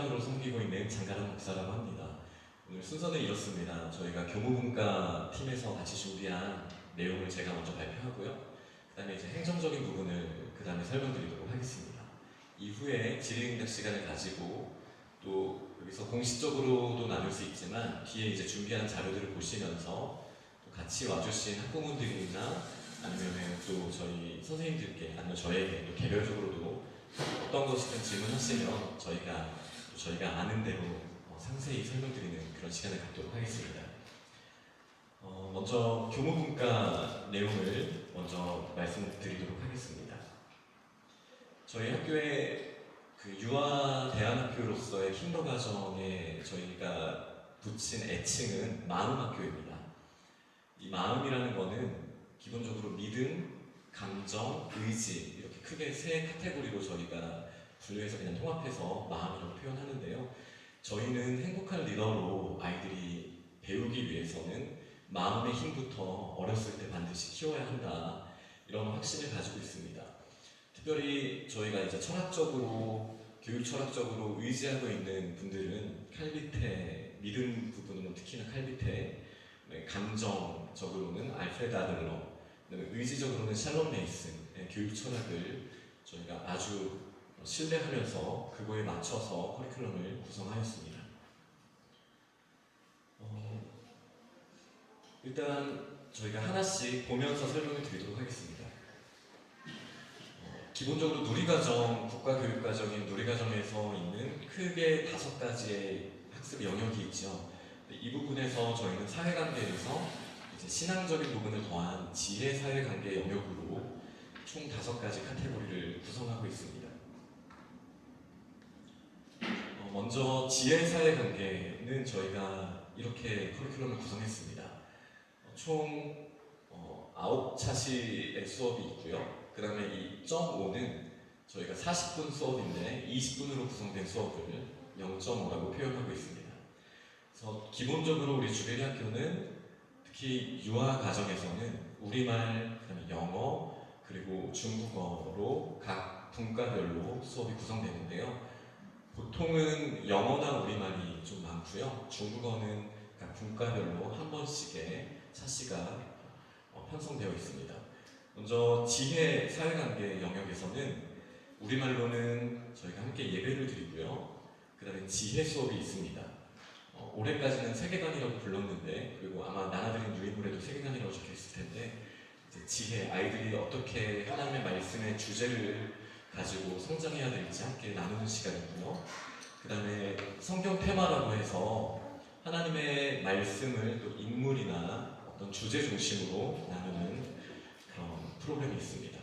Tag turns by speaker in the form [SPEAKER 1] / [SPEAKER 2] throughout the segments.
[SPEAKER 1] 사역자로 섬기고 있는 장가람 목사라고 합니다. 오늘 순서는 이렇습니다. 저희가 교무분과 팀에서 같이 준비한 내용을 제가 먼저 발표하고요. 그 다음에 이제 행정적인 부분을 그 다음에 설명드리도록 하겠습니다. 이후에 질의응답 시간을 가지고 또 여기서 공식적으로도 나눌 수 있지만 뒤에 이제 준비한 자료들을 보시면서 또 같이 와주신 학부모들이나 아니면 또 저희 선생님들께 아니면 저에게 또 개별적으로도 어떤 것이든 질문하시면 저희가 아는 대로 상세히 설명드리는 그런 시간을 갖도록 하겠습니다. 먼저 교무분과 내용을 먼저 말씀드리도록 하겠습니다. 저희 학교의 그 유아 대안학교로서의 킨더가정에 저희가 붙인 애칭은 마음학교입니다. 이 마음이라는 거는 기본적으로 믿음, 감정, 의지 이렇게 크게 세 카테고리로 저희가 분류해서 그냥 통합해서 마음이라고 표현하는데요. 저희는 행복한 리더로 아이들이 배우기 위해서는 마음의 힘부터 어렸을 때 반드시 키워야 한다, 이런 확신을 가지고 있습니다. 특별히 저희가 이제 철학적으로, 교육 철학적으로 의지하고 있는 분들은 칼비테, 믿음 부분으로 특히나 칼비테, 감정적으로는 알프레드 아들러, 의지적으로는 샬롬 메이슨의 교육 철학을 저희가 아주 신뢰하면서 그거에 맞춰서 커리큘럼을 구성하였습니다. 일단 저희가 하나씩 보면서 설명을 드리도록 하겠습니다. 기본적으로 누리과정, 국가교육과정인 누리과정에서 있는 크게 5가지의 학습 영역이 있죠. 이 부분에서 저희는 사회관계에서 이제 신앙적인 부분을 더한 지혜 사회관계 영역으로 총 5가지 카테고리를 구성하고 있습니다. 먼저 지혜 사회관계는 저희가 이렇게 커리큘럼을 구성했습니다. 총 9차시의 수업이 있고요. 그 다음에 이 0.5는 저희가 40분 수업인데 20분으로 구성된 수업을 0.5라고 표현하고 있습니다. 그래서 기본적으로 우리 주베리 학교는 특히 유아 과정에서는 우리말, 그 다음에 영어, 그리고 중국어로 각 분과별로 수업이 구성되는데요. 보통은 영어나 우리말이 좀 많고요. 중국어는 각 분과별로 한 번씩의 차시가 편성되어 있습니다. 먼저 지혜 사회관계 영역에서는 우리말로는 저희가 함께 예배를 드리고요. 그 다음에 지혜 수업이 있습니다. 올해까지는 세계관이라고 불렀는데, 그리고 아마 나나들인 유인물에도 세계관이라고 적혀있을 텐데, 이제 지혜, 아이들이 어떻게 하나님의 말씀의 주제를 가지고 성장해야 될지 함께 나누는 시간이고요. 그 다음에 성경 테마라고 해서 하나님의 말씀을 또 인물이나 어떤 주제 중심으로 나누는 그런 프로그램이 있습니다.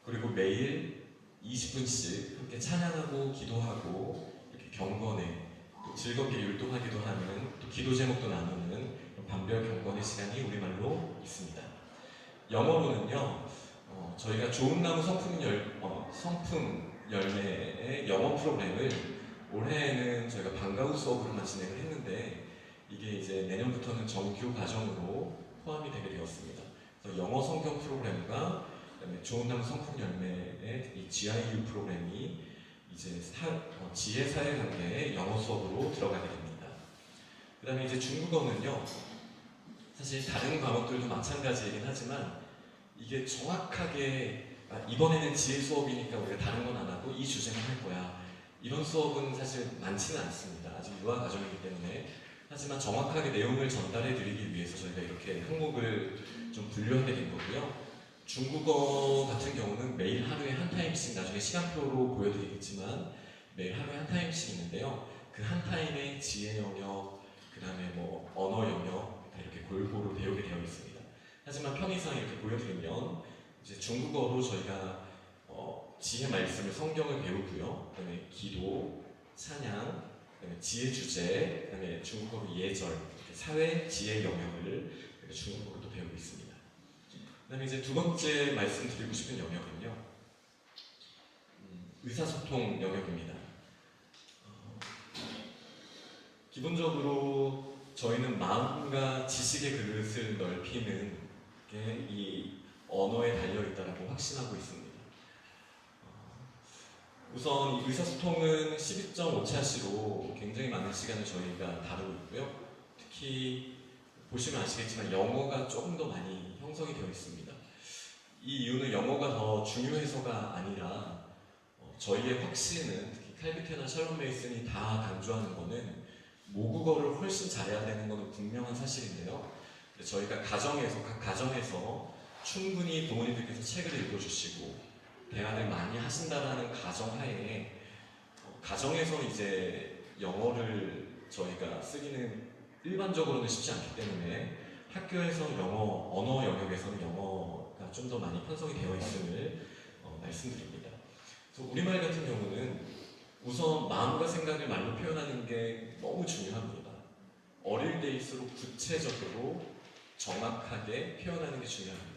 [SPEAKER 1] 그리고 매일 20분씩 함께 찬양하고 기도하고 이렇게 경건에 또 즐겁게 율동하기도 하는, 또 기도 제목도 나누는 반별 경건의 시간이 우리말로 있습니다. 영어로는요, 저희가 좋은 나무 성품 열매의 영어 프로그램을 올해에는 저희가 방과 후 수업으로만 진행을 했는데, 이게 이제 내년부터는 정규 과정으로 포함이 되게 되었습니다. 그래서 영어 성경 프로그램과 그다음에 좋은 나무 성품 열매의 이 GIU 프로그램이 이제 지혜 사회관계의 영어 수업으로 들어가게 됩니다. 그 다음에 이제 중국어는요, 사실 다른 과목들도 마찬가지이긴 하지만 이게 정확하게 이번에는 지혜 수업이니까 우리가 다른 건 안 하고 이 주제만 할 거야, 이런 수업은 사실 많지는 않습니다. 아직 유아 과정이기 때문에. 하지만 정확하게 내용을 전달해 드리기 위해서 저희가 이렇게 항목을 좀 분류하게 된 거고요. 중국어 같은 경우는 매일 하루에 한 타임씩, 나중에 시간표로 보여드리겠지만 매일 하루에 한 타임씩 있는데요. 그 한 타임에 지혜 영역, 그 다음에 뭐 언어 영역 다 이렇게 골고루 배우게 되어 있습니다. 하지만 편의상 이렇게 보여드리면 이제 중국어로 저희가 지혜 말씀을, 성경을 배우고요. 그 다음에 기도, 찬양, 그 다음에 지혜 주제, 그 다음에 중국어로 예절, 사회 지혜 영역을 중국어로 또 배우고 있습니다. 그 다음에 이제 두 번째 말씀드리고 싶은 영역은요, 의사소통 영역입니다. 기본적으로 저희는 마음과 지식의 그릇을 넓히는 게 이 언어에 달려있다고 확신하고 있습니다. 우선 이 의사소통은 12.5차시로 굉장히 많은 시간을 저희가 다루고 있고요. 특히 보시면 아시겠지만 영어가 조금 더 많이 형성이 되어 있습니다. 이 이유는 영어가 더 중요해서가 아니라 저희의 확신은 특히 칼비테나 샬롬 메이슨이 다 강조하는 거는 모국어를 훨씬 잘해야 되는 것은 분명한 사실인데요. 저희가 각 가정에서 충분히 부모님들께서 책을 읽어주시고 대화를 많이 하신다라는 가정하에 가정에서 이제 영어를 저희가 쓰기는 일반적으로는 쉽지 않기 때문에 학교에서 언어 영역에서는 영어가 좀 더 많이 편성이 되어 있음을 말씀드립니다. 그래서 우리말 같은 경우는 우선 마음과 생각을 말로 표현하는 게 너무 중요합니다. 어릴 때일수록 구체적으로 정확하게 표현하는 게 중요합니다.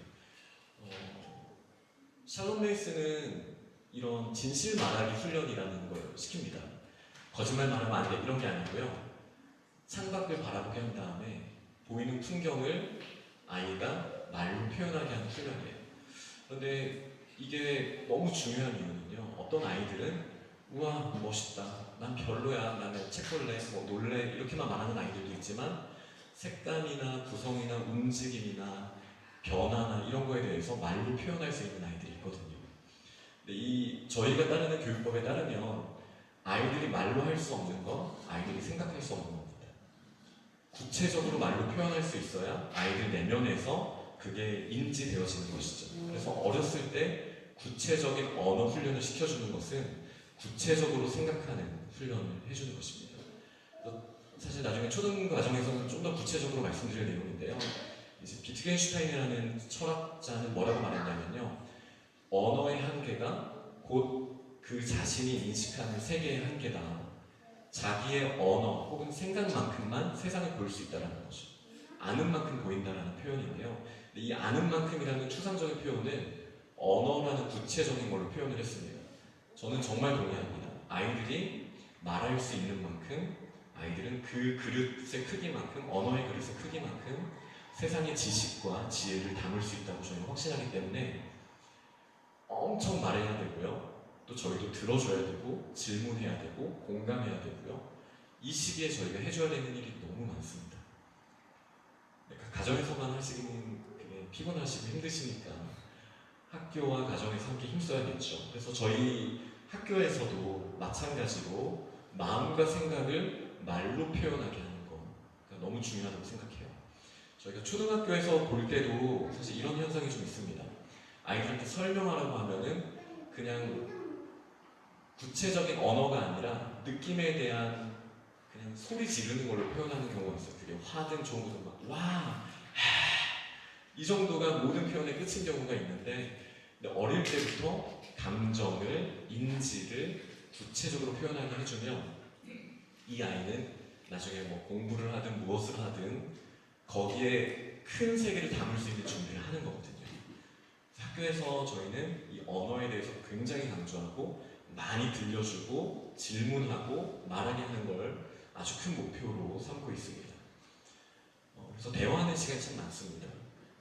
[SPEAKER 1] 샬롬 메이슨은 이런 진실 말하기 훈련이라는 걸 시킵니다. 거짓말 말하면 안 돼 이런 게 아니고요. 창밖을 바라보게 한 다음에 보이는 풍경을 아이가 말로 표현하게 하는 훈련이에요. 그런데 이게 너무 중요한 이유는요. 어떤 아이들은 우와 멋있다, 난 별로야, 나는 책 볼래, 놀래 이렇게만 말하는 아이들도 있지만 색감이나 구성이나 움직임이나 변화나 이런 거에 대해서 말로 표현할 수 있는 아이들이 있거든요. 근데 저희가 따르는 교육법에 따르면 아이들이 말로 할 수 없는 건 아이들이 생각할 수 없는 겁니다. 구체적으로 말로 표현할 수 있어야 아이들 내면에서 그게 인지되어지는 것이죠. 그래서 어렸을 때 구체적인 언어 훈련을 시켜주는 것은 구체적으로 생각하는 훈련을 해주는 것입니다. 사실 나중에 초등 과정에서는 좀 더 구체적으로 말씀드릴 내용인데요. 이제 비트겐슈타인이라는 철학자는 뭐라고 말했냐면요. 언어의 한계가 곧 그 자신이 인식하는 세계의 한계다. 자기의 언어 혹은 생각만큼만 세상을 볼 수 있다는 거죠. 아는 만큼 보인다라는 표현인데요. 이 아는 만큼이라는 추상적인 표현을 언어라는 구체적인 걸로 표현을 했습니다. 저는 정말 동의합니다. 아이들이 말할 수 있는 만큼 아이들은 그 그릇의 크기만큼 언어의 그릇의 크기만큼 세상의 지식과 지혜를 담을 수 있다고 저희는 확신하기 때문에 엄청 말해야 되고요. 또 저희도 들어줘야 되고 질문해야 되고 공감해야 되고요. 이 시기에 저희가 해줘야 되는 일이 너무 많습니다. 그러니까 가정에서만 하시기는 그게 피곤하시고 힘드시니까 학교와 가정에서 함께 힘써야겠죠. 그래서 저희 학교에서도 마찬가지로 마음과 생각을 말로 표현하게 하는 거가 너무 중요하다고 생각해요. 저희가 초등학교에서 볼 때도 사실 이런 현상이 좀 있습니다. 아이들한테 설명하라고 하면은 그냥 구체적인 언어가 아니라 느낌에 대한 그냥 소리 지르는 걸로 표현하는 경우가 있어요. 그게 화든 좋은 거든 막 와, 이 정도가 모든 표현의 끝인 경우가 있는데 어릴 때부터 감정을, 인지를 구체적으로 표현하게 해주면 이 아이는 나중에 뭐 공부를 하든 무엇을 하든 거기에 큰 세계를 담을 수 있는 준비를 하는 거거든요. 학교에서 저희는 이 언어에 대해서 굉장히 강조하고 많이 들려주고 질문하고 말하게 하는 걸 아주 큰 목표로 삼고 있습니다. 그래서 대화하는 시간이 참 많습니다.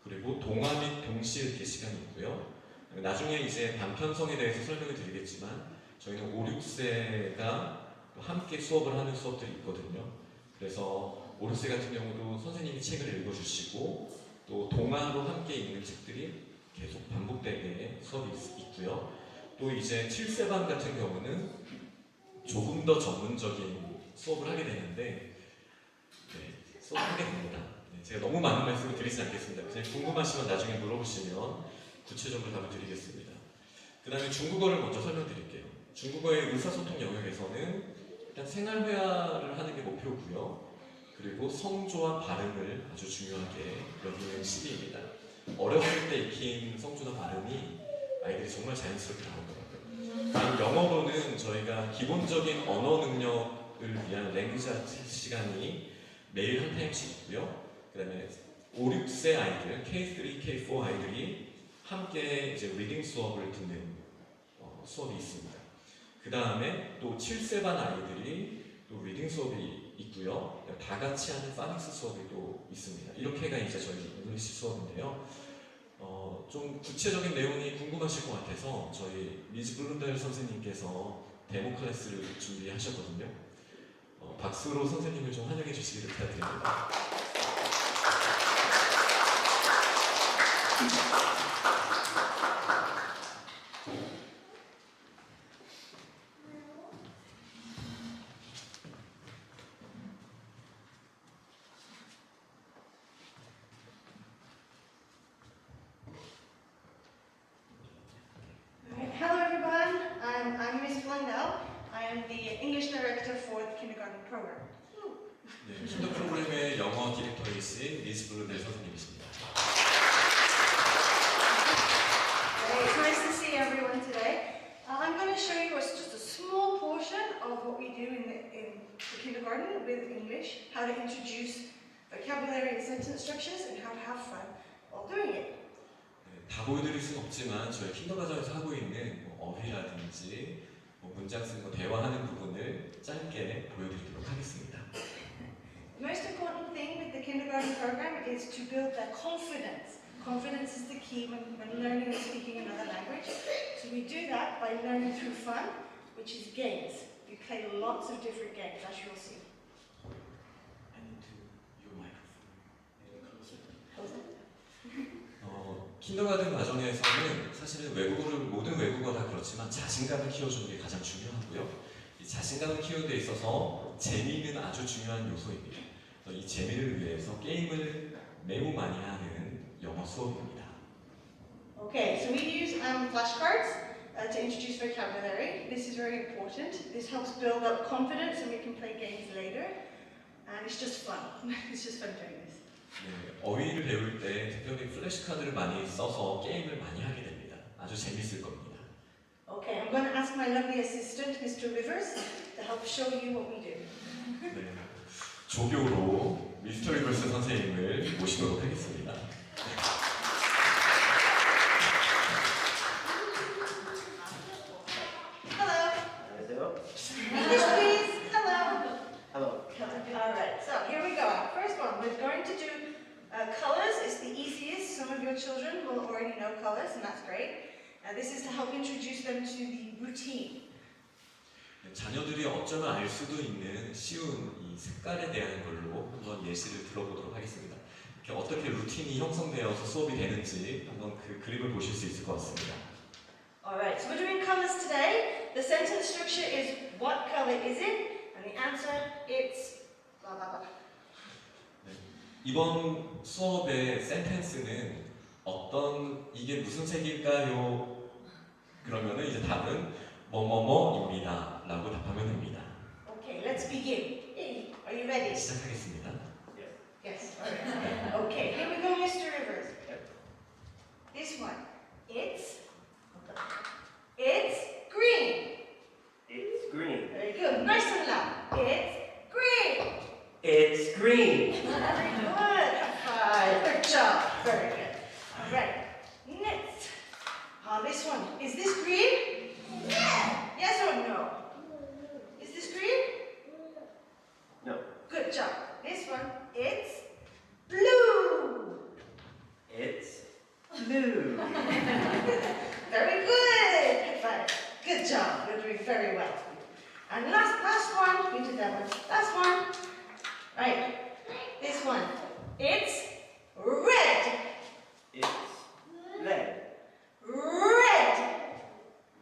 [SPEAKER 1] 그리고 동화 및 동시읽기 시간이 있고요. 나중에 이제 반편성에 대해서 설명을 드리겠지만 저희는 5, 6세가 함께 수업을 하는 수업들이 있거든요. 그래서 5, 6세 같은 경우도 선생님이 책을 읽어주시고 또 동화로 함께 읽는 책들이 계속 반복되게 수업이 있고요. 또 이제 7세반 같은 경우는 조금 더 전문적인 수업을 하게 되는데 수업하게 됩니다. 제가 너무 많은 말씀을 드리지 않겠습니다. 그냥 궁금하시면 나중에 물어보시면 구체적으로 답을 드리겠습니다. 그 다음에 중국어를 먼저 설명드릴게요. 중국어의 의사소통 영역에서는 일단 생활회화를 하는 게 목표고요. 그리고 성조와 발음을 아주 중요하게 여기는 시기입니다. 어렸을 때 익힌 성조나 발음이 아이들이 정말 자연스럽게 나오더라고요. 다음 영어로는 저희가 기본적인 언어 능력을 위한 랭귀지 아트 시간이 매일 한 타임씩 있고요. 그 다음에 5, 6세 아이들, K3, K4 아이들이 함께 이제 리딩 수업을 듣는 수업이 있습니다. 그 다음에 또 7세반 아이들이 또 리딩 수업이 있고요. 다 같이 하는 파닉스 수업이 또 있습니다. 이렇게가 이제 저희 잉글리시 수업인데요. 좀 구체적인 내용이 궁금하실 것 같아서 저희 리즈 블룬달 선생님께서 데모 클래스를 준비하셨거든요. 박수로 선생님을 좀 환영해 주시기를 부탁드립니다.
[SPEAKER 2] Hello everyone, I'm Miss Blundell. I am the English director for the kindergarten program.
[SPEAKER 1] 네, 킨더 프로그램의 영어 디렉터이신 리즈 블룬달 선생님이십니다.
[SPEAKER 2] It's nice to see everyone today. I'm going to show you just a small portion of what we do in the kindergarten with English, how to introduce vocabulary and sentence structures, and how to have fun while doing it.
[SPEAKER 1] 다 보여드릴 수는 없지만 저희 킨더 과정에서 하고 있는 어휘라든지 문장 쓰고 대화하는 부분을 짧게 보여드리도록 하겠습니다.
[SPEAKER 2] The most important thing with the kindergarten program is to build their confidence. Confidence is the key when learning and speaking another language. So we do that by learning through fun, which is games. We play lots of different games, as you'll see.
[SPEAKER 1] I need to your microphone.
[SPEAKER 2] Closer.
[SPEAKER 1] 킨더가든 과정에서는 사실은 모든 외국어 다 그렇지만 자신감을 키워주는 게 가장 중요하고요. 이 자신감을 키우는 데 있어서 재미는 아주 중요한 요소입니다. 이 재미를 위해서 게임을 매우 많이 하는 영어 수업입니다.
[SPEAKER 2] Okay, so we use flashcards to introduce vocabulary. This is very important. This helps build up confidence and we can play games later. And it's just fun. It's just fun doing this.
[SPEAKER 1] 네, 어휘를 배울 때 특별히 플래시카드를 많이 써서 게임을 많이 하게 됩니다. 아주 재밌을 겁니다.
[SPEAKER 2] Okay, I'm going to ask my lovely assistant, Mr. Rivers, to help show you what we do.
[SPEAKER 1] 네, 조교로 미스터 리버스 선생님을 모시도록 하겠습니다.
[SPEAKER 2] Hello.
[SPEAKER 3] 안녕하세요.
[SPEAKER 2] English, please. Hello.
[SPEAKER 3] Hello.
[SPEAKER 2] All right, so here we go. First one, we're going to do colors. It's the easiest. Some of your children will already know colors, and that's great. This is to help introduce them to the routine.
[SPEAKER 1] 네, 자녀들이 어쩌면 알 수도 있는 쉬운 이 색깔에 대한 걸로 한번 예시를 들어보도록 하겠습니다. 이렇게 어떻게 루틴이 형성되어서 수업이 되는지 한번 그 그림을 보실 수 있을 것 같습니다.
[SPEAKER 2] All right, so we're doing colors today. The sentence structure is what color is it? And the answer, it's blah blah blah.
[SPEAKER 1] 이번 수업의 센텐스는 이게 무슨 색일까요? 그러면은 이제 답은 뭐뭐뭐입니다 라고 답하면 됩니다.
[SPEAKER 2] Okay, let's begin. Are you ready?
[SPEAKER 1] 시작하겠습니다.
[SPEAKER 2] Yes. All right. Okay, here we go, Mr. Rivers. This one. It's green.
[SPEAKER 3] It's green.
[SPEAKER 2] Very good. Nice and loud. It's green.
[SPEAKER 3] It's green.
[SPEAKER 2] Very good. High five. Good job. Very good. All right. Next. This one. Is this green? Yes or no? Is this green?
[SPEAKER 3] No.
[SPEAKER 2] Good job. This one. It's blue.
[SPEAKER 3] It's blue.
[SPEAKER 2] Very good. High five. Good job. You're doing very well. And last one. We did that one. Last one. Right. This one. It's red.
[SPEAKER 3] It's red.
[SPEAKER 2] Red.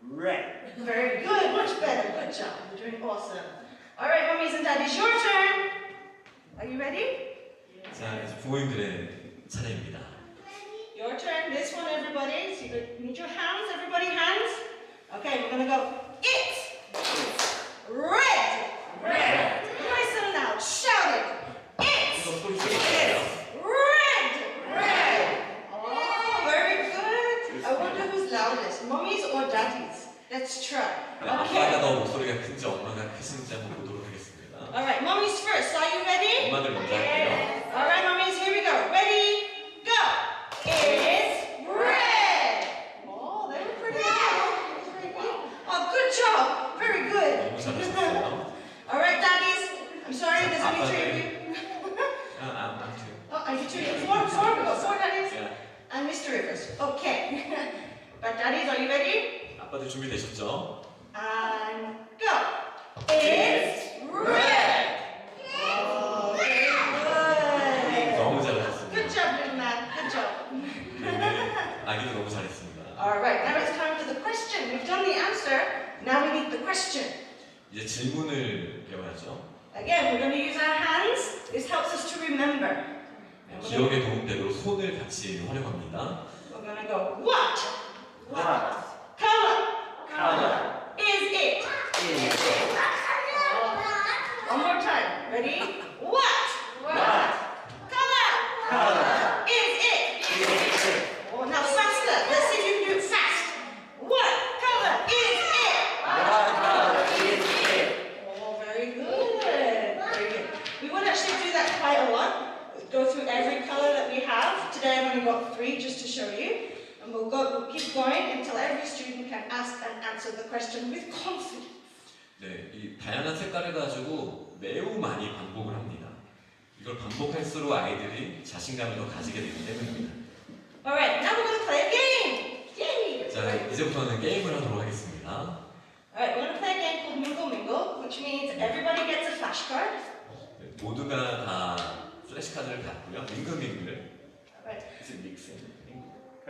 [SPEAKER 3] Red.
[SPEAKER 2] Very good. Much better. Good job. You're doing awesome. All right, mummies and daddies, your turn. Are you ready?
[SPEAKER 1] 자, 이제 부모님들의 차례입니다.
[SPEAKER 2] Your turn. This one, everybody. So you need your hands. Everybody, hands. Okay, we're gonna go. It's red.
[SPEAKER 3] Red.
[SPEAKER 2] Nice and loud. Shout it. It's
[SPEAKER 1] 이거 소리 줄여주세요.
[SPEAKER 2] red. Red. Oh, very good. I wonder who's loudest, mummies or daddies? Let's try.
[SPEAKER 1] 네, 아빠가
[SPEAKER 2] Okay.
[SPEAKER 1] 더 목소리가 큰지 엄마가 크신지 한번 보도록 하겠습니다.
[SPEAKER 2] All right, mummies first. Are you ready?
[SPEAKER 1] 엄마들 먼저 할게요.
[SPEAKER 2] All right, mummies. Here we go. Ready? Go. It's red. Oh, they were pretty good. Very good. Oh, good job. Very good.
[SPEAKER 1] 너무 잘하셨어요.
[SPEAKER 2] All right, daddies. I'm sorry, there's only three of you.
[SPEAKER 1] 아무튼.
[SPEAKER 2] Oh, are you two? Four. We've got four daddies.
[SPEAKER 1] 자,
[SPEAKER 2] And Mr. Rivers. Okay. daddies, are you ready?
[SPEAKER 1] 아빠들 준비되셨죠?
[SPEAKER 2] And go. It's red. Oh, very good.
[SPEAKER 1] 너무 잘하셨습니다.
[SPEAKER 2] Good job, little man. Good job.
[SPEAKER 1] 네, 아기도 너무 잘했습니다.
[SPEAKER 2] All right, now it's time for the question. We've done the answer. Now we need the question.
[SPEAKER 1] 이제 질문을 배워야죠.
[SPEAKER 2] Again, we're going to use our hands. This helps us to remember.
[SPEAKER 1] 기억에 도움되도록 손을 같이 활용합니다.
[SPEAKER 2] We're going to go, what
[SPEAKER 3] What
[SPEAKER 2] color
[SPEAKER 3] color
[SPEAKER 2] is it?
[SPEAKER 3] is it?
[SPEAKER 2] One more time. Ready? What
[SPEAKER 3] What
[SPEAKER 2] color
[SPEAKER 3] color
[SPEAKER 2] is it?
[SPEAKER 3] is it?
[SPEAKER 2] Oh, now faster. Let's see if you can do it fast. What color is it?
[SPEAKER 3] What color is it?
[SPEAKER 2] Oh, very good. Very good. We would actually do that quite a lot. Go through every color that we have. Today I've only got 3 just to show you. And we'll keep going until every student can ask and answer the question with confidence.
[SPEAKER 1] 네, 이 다양한 색깔을 가지고 매우 많이 반복을 합니다. 이걸 반복할수록 아이들이 자신감을 더 가지게 되기 때문입니다.
[SPEAKER 2] Alright, now we're going to play a game. Yay!
[SPEAKER 1] 자, 이제부터는 게임을 하도록 하겠습니다.
[SPEAKER 2] Alright, we're going to play a game called Mingle Mingle, which means everybody gets a flashcard.
[SPEAKER 1] 네, 모두가 다 플래시카드를 갖고요. 밍글밍글.
[SPEAKER 2] Alright.
[SPEAKER 1] Is it mixing?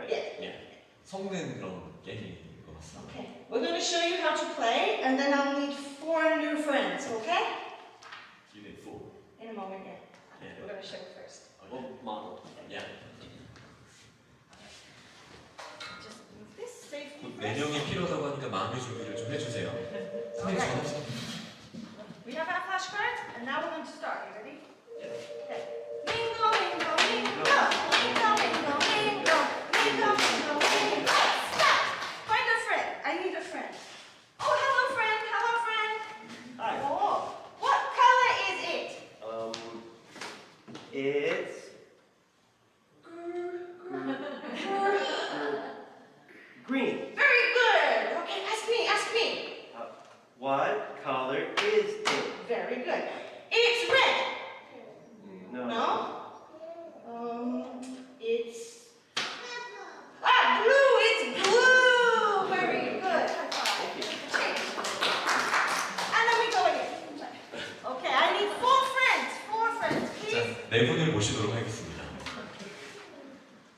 [SPEAKER 2] Yeah.
[SPEAKER 1] 예. 섞는 그런 게임인 것 같습니다.
[SPEAKER 2] Okay. We're going to show you how to play, and then I'll need 4 new friends, okay?
[SPEAKER 1] You need 4.
[SPEAKER 2] In a moment, yeah.
[SPEAKER 1] Yeah.
[SPEAKER 2] We're going to show you first.
[SPEAKER 3] What model?
[SPEAKER 1] Yeah.
[SPEAKER 2] Just move this safely
[SPEAKER 1] 곧
[SPEAKER 2] first.
[SPEAKER 1] 4명이 필요하다고 하니까 마음의 준비를 좀 해주세요. 선생님 전화하세요.
[SPEAKER 2] We have our flashcards, and now we're going to start. You ready? Okay. Mingle, mingle, mingle. Mingle, mingle, mingle. Mingle, mingle, mingle. Stop! Find a friend. I need a friend. Oh, hello, friend. Hello, friend.
[SPEAKER 3] Hi.
[SPEAKER 2] Oh, what color is it?
[SPEAKER 3] It's green.
[SPEAKER 2] Very good. Okay, ask me, ask me.
[SPEAKER 3] What color is it?
[SPEAKER 2] Very good. It's red.
[SPEAKER 3] No.
[SPEAKER 2] No? It's blue. It's blue. Very good. High five. Change. And then we go again. Okay, I need 4 friends. 4 friends,
[SPEAKER 1] 자,
[SPEAKER 2] please.
[SPEAKER 1] 4분을 모시도록 하겠습니다.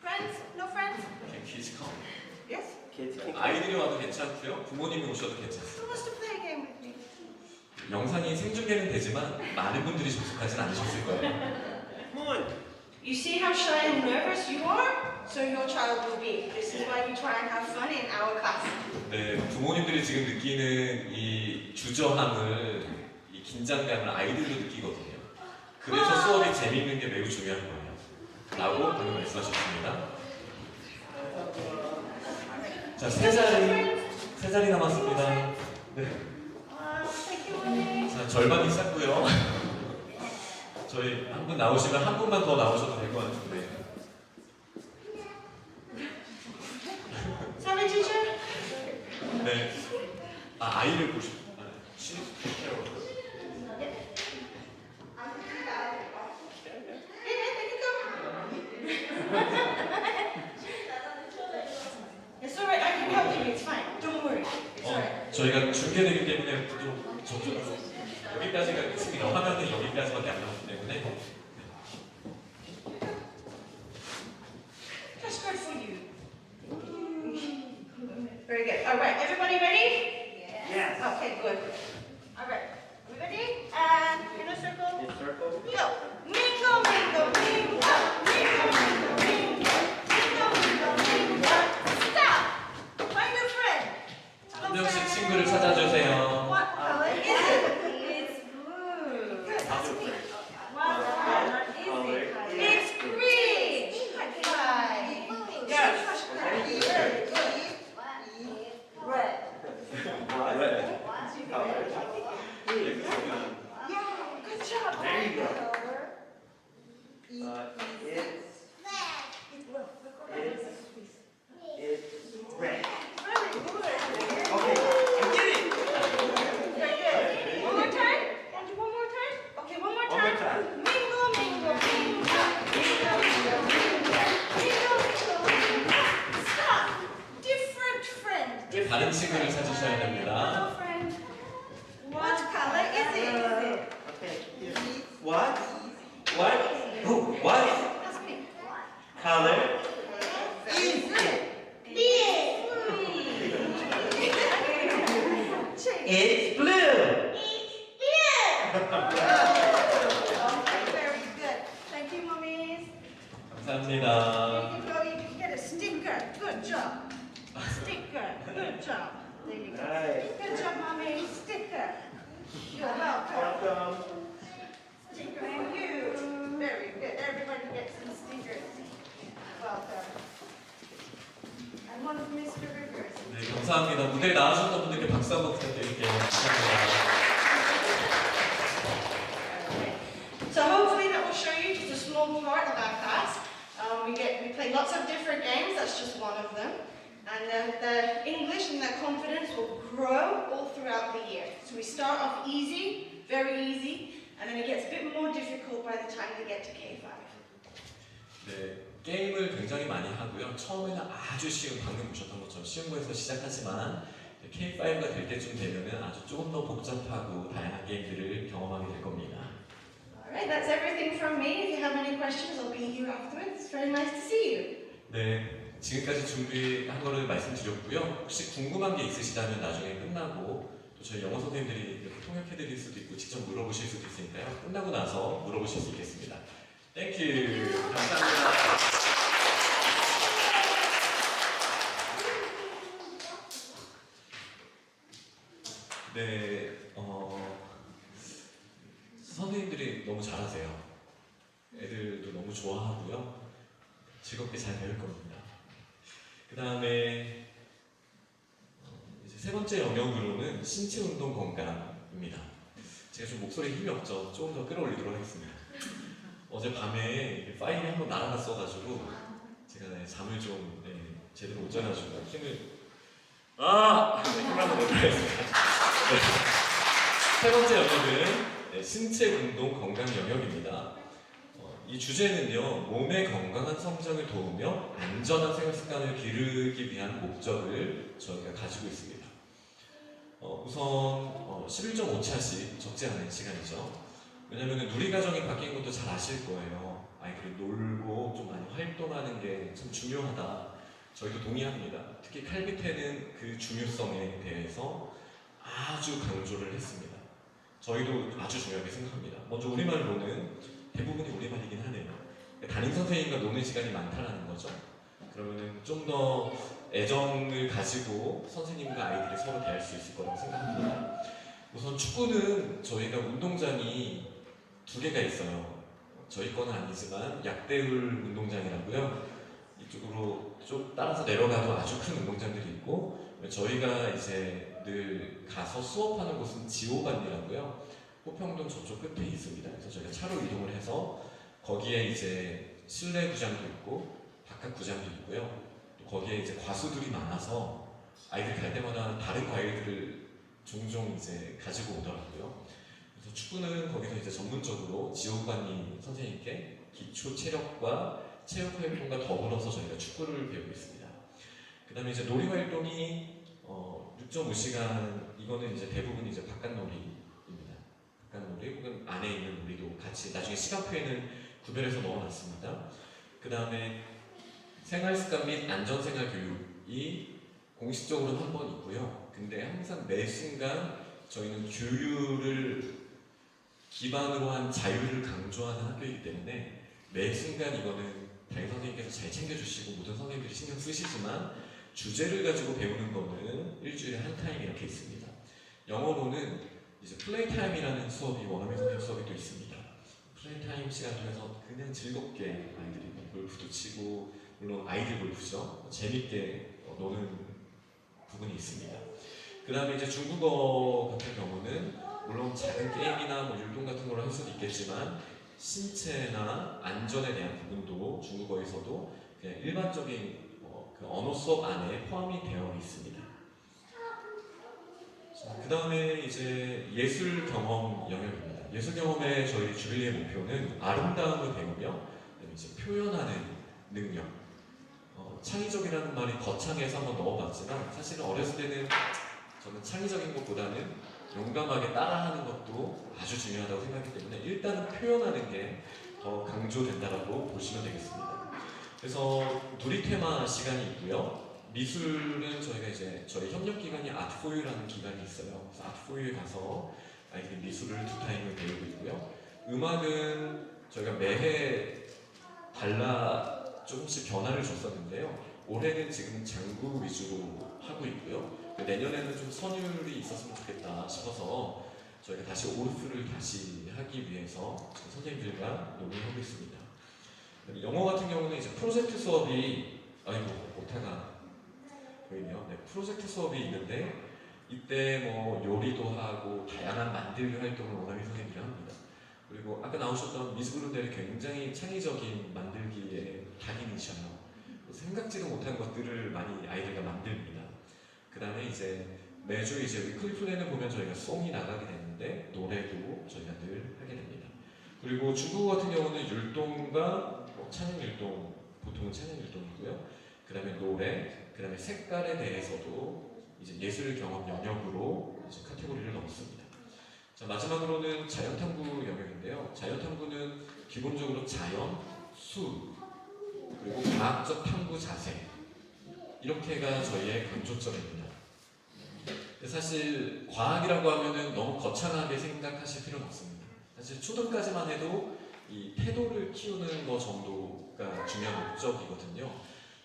[SPEAKER 2] Friends? No friends?
[SPEAKER 1] Can kids come?
[SPEAKER 2] Yes.
[SPEAKER 3] Kids can
[SPEAKER 1] 아이들이 와도 괜찮고요. 부모님이 오셔도 괜찮습니다.
[SPEAKER 2] Who wants to play a game with me?
[SPEAKER 1] 영상이 생중계는 되지만 많은 분들이 접속하진 않으셨을 거예요.
[SPEAKER 3] Come on.
[SPEAKER 2] You see how shy and nervous you are? So your child will be. This is why we try and have fun in our class.
[SPEAKER 1] 네, 부모님들이 지금 느끼는 이 주저함을, 이 긴장감을 아이들도 느끼거든요. 그래서 수업이 재미있는 게 매우 중요한 거예요. 라고 방금 말씀하셨습니다. 자, 3자리 남았습니다. 네.
[SPEAKER 2] Thank you, Winnie.
[SPEAKER 1] 자, 절반이 쌌고요. 저희 한 분 나오시면 한 분만 더 나오셔도 될 것 같은데.
[SPEAKER 2] Sorry, teacher.
[SPEAKER 1] 네. 아, 아이를 보시.
[SPEAKER 2] It's alright, I can help you, it's fine. Don't worry. It's alright.
[SPEAKER 1] 저희가 중계되기 때문에 좀 저쪽으로 여기까지가 끝입니다. 화면은 여기까지밖에 안 나오기 때문에.
[SPEAKER 2] That's good for you. Very good. Alright, everybody ready?
[SPEAKER 3] Yes.
[SPEAKER 2] Okay, good. Alright, we ready? And in a circle.
[SPEAKER 3] In circle.
[SPEAKER 2] Go. Mingle, mingle, mingle. Mingle, mingle, mingle. Mingle, mingle, mingle. Stop! Find a friend.
[SPEAKER 1] 한 명씩 친구를 찾아주세요.
[SPEAKER 2] What color is it? It's blue. Good, that's me. What color is it? It's green. High five. Yes. Very good. Red.
[SPEAKER 3] What color is
[SPEAKER 2] Yeah, good job.
[SPEAKER 3] There you go.
[SPEAKER 2] Color.
[SPEAKER 3] It's
[SPEAKER 1] 다른 친구를 찾으셔야 됩니다.
[SPEAKER 2] Hello, friend. What color is it?
[SPEAKER 3] Okay. Here. What? What? Oh, what
[SPEAKER 2] Ask me.
[SPEAKER 3] color?
[SPEAKER 2] Check.
[SPEAKER 3] It's blue.
[SPEAKER 2] Okay, very good. Thank you, mummies.
[SPEAKER 1] 감사합니다.
[SPEAKER 2] Here you go. You can get a sticker. Good job. Sticker. Good job. There you go.
[SPEAKER 3] Nice.
[SPEAKER 2] Good job, mommy. Sticker. You're welcome.
[SPEAKER 3] Welcome.
[SPEAKER 2] Thank you. Very good. Everybody gets some stickers. Welcome. And one for Mr. Rivers.
[SPEAKER 1] 네, 감사합니다. 무대에 나와주셨던 분들께 박수 한번 부탁드릴게요. 감사합니다.
[SPEAKER 2] So hopefully that will show you just a small part of our class. We play lots of different games. That's just one of them. And the English and their confidence will grow all throughout the year. So we start off easy, very easy, and then it gets a bit more difficult by the time they get to K5.
[SPEAKER 1] 네, 게임을 굉장히 많이 하고요. 처음에는 아주 쉬운, 방금 보셨던 것처럼 쉬운 거에서 시작하지만 K5가 될 때쯤 되면은 아주 조금 더 복잡하고 다양한 게임들을 경험하게 될 겁니다.
[SPEAKER 2] Alright, that's everything from me. If you have any questions, I'll be here afterwards. It's very nice to see you.
[SPEAKER 1] 네, 지금까지 준비한 거를 말씀드렸고요. 혹시 궁금한 게 있으시다면 나중에 끝나고 또 저희 영어 선생님들이 이렇게 통역해드릴 수도 있고 직접 물어보실 수도 있으니까요. 끝나고 나서 물어보실 수 있겠습니다. 땡큐! 감사합니다. 네, 선생님들이 너무 잘하세요. 애들도 너무 좋아하고요. 즐겁게 잘 배울 겁니다. 그 다음에 이제 세 번째 영역으로는 신체 운동 건강입니다. 제가 좀 목소리에 힘이 없죠. 조금 더 끌어올리도록 하겠습니다. 어제 밤에 파일이 한번 날아갔어가지고 제가 잠을 좀 제대로 못 자가지고 힘을 힘을 한번 내보겠습니다. 네. 세 번째 영역은 신체 운동 건강 영역입니다. 이 주제는요, 몸의 건강한 성장을 도우며 안전한 생활 습관을 기르기 위한 목적을 저희가 가지고 있습니다. 우선 11.5차씩 적지 않은 시간이죠. 왜냐하면 누리과정이 바뀐 것도 잘 아실 거예요. 아이들이 놀고 좀 많이 활동하는 게 참 중요하다. 저희도 동의합니다. 특히 칼비태는 그 중요성에 대해서 아주 강조를 했습니다. 저희도 아주 중요하게 생각합니다. 먼저 우리말로는 대부분이 우리말이긴 하네요. 담임 선생님과 노는 시간이 많다라는 거죠. 그러면은 좀 더 애정을 가지고 선생님과 아이들이 서로 대할 수 있을 거라고 생각합니다. 우선 축구는 저희가 운동장이 두 개가 있어요. 저희 거는 아니지만 약대울 운동장이라고요. 이쪽으로 쭉 따라서 내려가도 아주 큰 운동장들이 있고, 저희가 이제 늘 가서 수업하는 곳은 지오반이라고요. 호평동 저쪽 끝에 있습니다. 그래서 저희가 차로 이동을 해서 거기에 이제 실내 구장도 있고 바깥 구장도 있고요. 또 거기에 이제 과수들이 많아서 아이들이 갈 때마다 다른 과일들을 종종 이제 가지고 오더라고요. 그래서 축구는 거기서 이제 전문적으로 지오관이 선생님께 기초 체력과 체육 활동과 더불어서 저희가 축구를 배우고 있습니다. 그 다음에 이제 놀이 활동이 6.5시간, 이거는 이제 대부분 이제 바깥놀이입니다. 바깥놀이 혹은 안에 있는 놀이도 같이 나중에 시간표에는 구별해서 넣어놨습니다. 그 다음에 생활습관 및 안전생활 교육이 공식적으로는 한 번 있고요. 근데 항상 매 순간 저희는 규율을 기반으로 한 자유를 강조하는 학교이기 때문에 매 순간 이거는 담임 선생님께서 잘 챙겨주시고 모든 선생님들이 신경 쓰시지만 주제를 가지고 배우는 거는 일주일에 한 타임 이렇게 있습니다. 영어로는 이제 플레이 타임이라는 수업이 원어민 선생님 수업이 또 있습니다. 플레이 타임 시간 중에서 그냥 즐겁게 아이들이 골프도 치고, 물론 아이들 골프죠. 재밌게 노는 부분이 있습니다. 그 다음에 이제 중국어 같은 경우는 물론 작은 게임이나 뭐 율동 같은 걸 할 수도 있겠지만 신체나 안전에 대한 부분도 중국어에서도 그냥 일반적인 그 언어 수업 안에 포함이 되어 있습니다. 그 다음에 이제 예술 경험 영역입니다. 예술 경험의 저희 주빌리의 목표는 아름다움을 배우며 이제 표현하는 능력, 창의적이라는 말이 거창해서 한번 넣어봤지만 사실은 어렸을 때는 저는 창의적인 것보다는 용감하게 따라하는 것도 아주 중요하다고 생각하기 때문에 일단은 표현하는 게 더 강조된다라고 보시면 되겠습니다. 그래서 누리 테마 시간이 있고요. 미술은 저희가 이제 저희 협력 기관이 아트포유라는 기관이 있어요. 그래서 아트포유에 가서 아이들이 미술을 2타임을 배우고 있고요. 음악은 저희가 매해 조금씩 변화를 줬었는데요. 올해는 지금 장구 위주로 하고 있고요. 내년에는 좀 선율이 있었으면 좋겠다 싶어서 저희가 다시 오르프를 다시 하기 위해서 선생님들과 논의하고 있습니다. 영어 같은 경우는 이제 프로젝트 수업이 오타가 보이네요. 네, 프로젝트 수업이 있는데 이때 뭐 요리도 하고 다양한 만들기 활동을 원하는 선생님들이 합니다. 그리고 아까 나오셨던 미스그룹들이 굉장히 창의적인 만들기에 달인이셔요. 생각지도 못한 것들을 많이 아이들과 만듭니다. 그 다음에 이제 매주 이제 위클리 플랜을 보면 저희가 송이 나가게 되는데 노래도 저희가 늘 하게 됩니다. 그리고 중국어 같은 경우는 율동과 찬양 율동, 보통은 찬양 율동이고요. 그 다음에 노래, 그 다음에 색깔에 대해서도 이제 예술 경험 영역으로 이제 카테고리를 넣었습니다. 자, 마지막으로는 자연탐구 영역인데요. 자연탐구는 기본적으로 자연, 수, 그리고 과학적 탐구 자세 이렇게가 저희의 강조점입니다. 사실 과학이라고 하면은 너무 거창하게 생각하실 필요는 없습니다. 사실 초등까지만 해도 이 태도를 키우는 것 정도가 중요한 목적이거든요.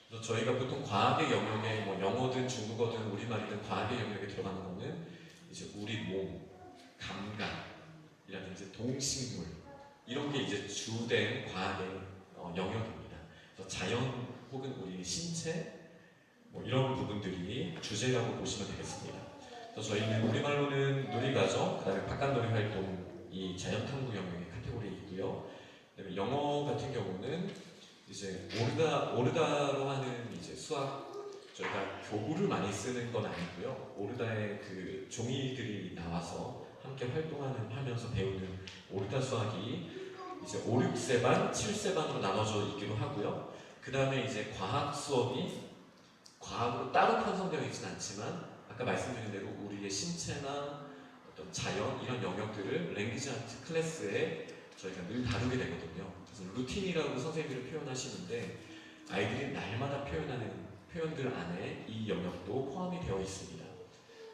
[SPEAKER 1] 그래서 저희가 보통 과학의 영역에 뭐 영어든 중국어든 우리말이든 과학의 영역에 들어가는 거는 이제 우리 몸, 감각이라든지 동식물 이런 게 이제 주된 과학의 영역입니다. 그래서 자연 혹은 우리 신체 뭐 이런 부분들이 주제라고 보시면 되겠습니다. 그래서 저희는 우리말로는 누리과정, 그다음에 바깥놀이 활동이 자연탐구 영역의 카테고리에 있고요. 그다음에 영어 같은 경우는 이제 오르다로 하는 이제 수학 저희가 교구를 많이 쓰는 건 아니고요. 오르다의 그 종이들이 나와서 함께 하면서 배우는 오르다 수학이 이제 5, 6세 반, 7세 반으로 나눠져 있기도 하고요. 그 다음에 이제 과학 수업이 과학으로 따로 편성되어 있지는 않지만 아까 말씀드린 대로 우리의 신체나 어떤 자연 이런 영역들을 랭귀지 아트 클래스에 저희가 늘 다루게 되거든요. 그래서 루틴이라고 선생님들이 표현하시는데 아이들이 날마다 표현하는 표현들 안에 이 영역도 포함이 되어 있습니다.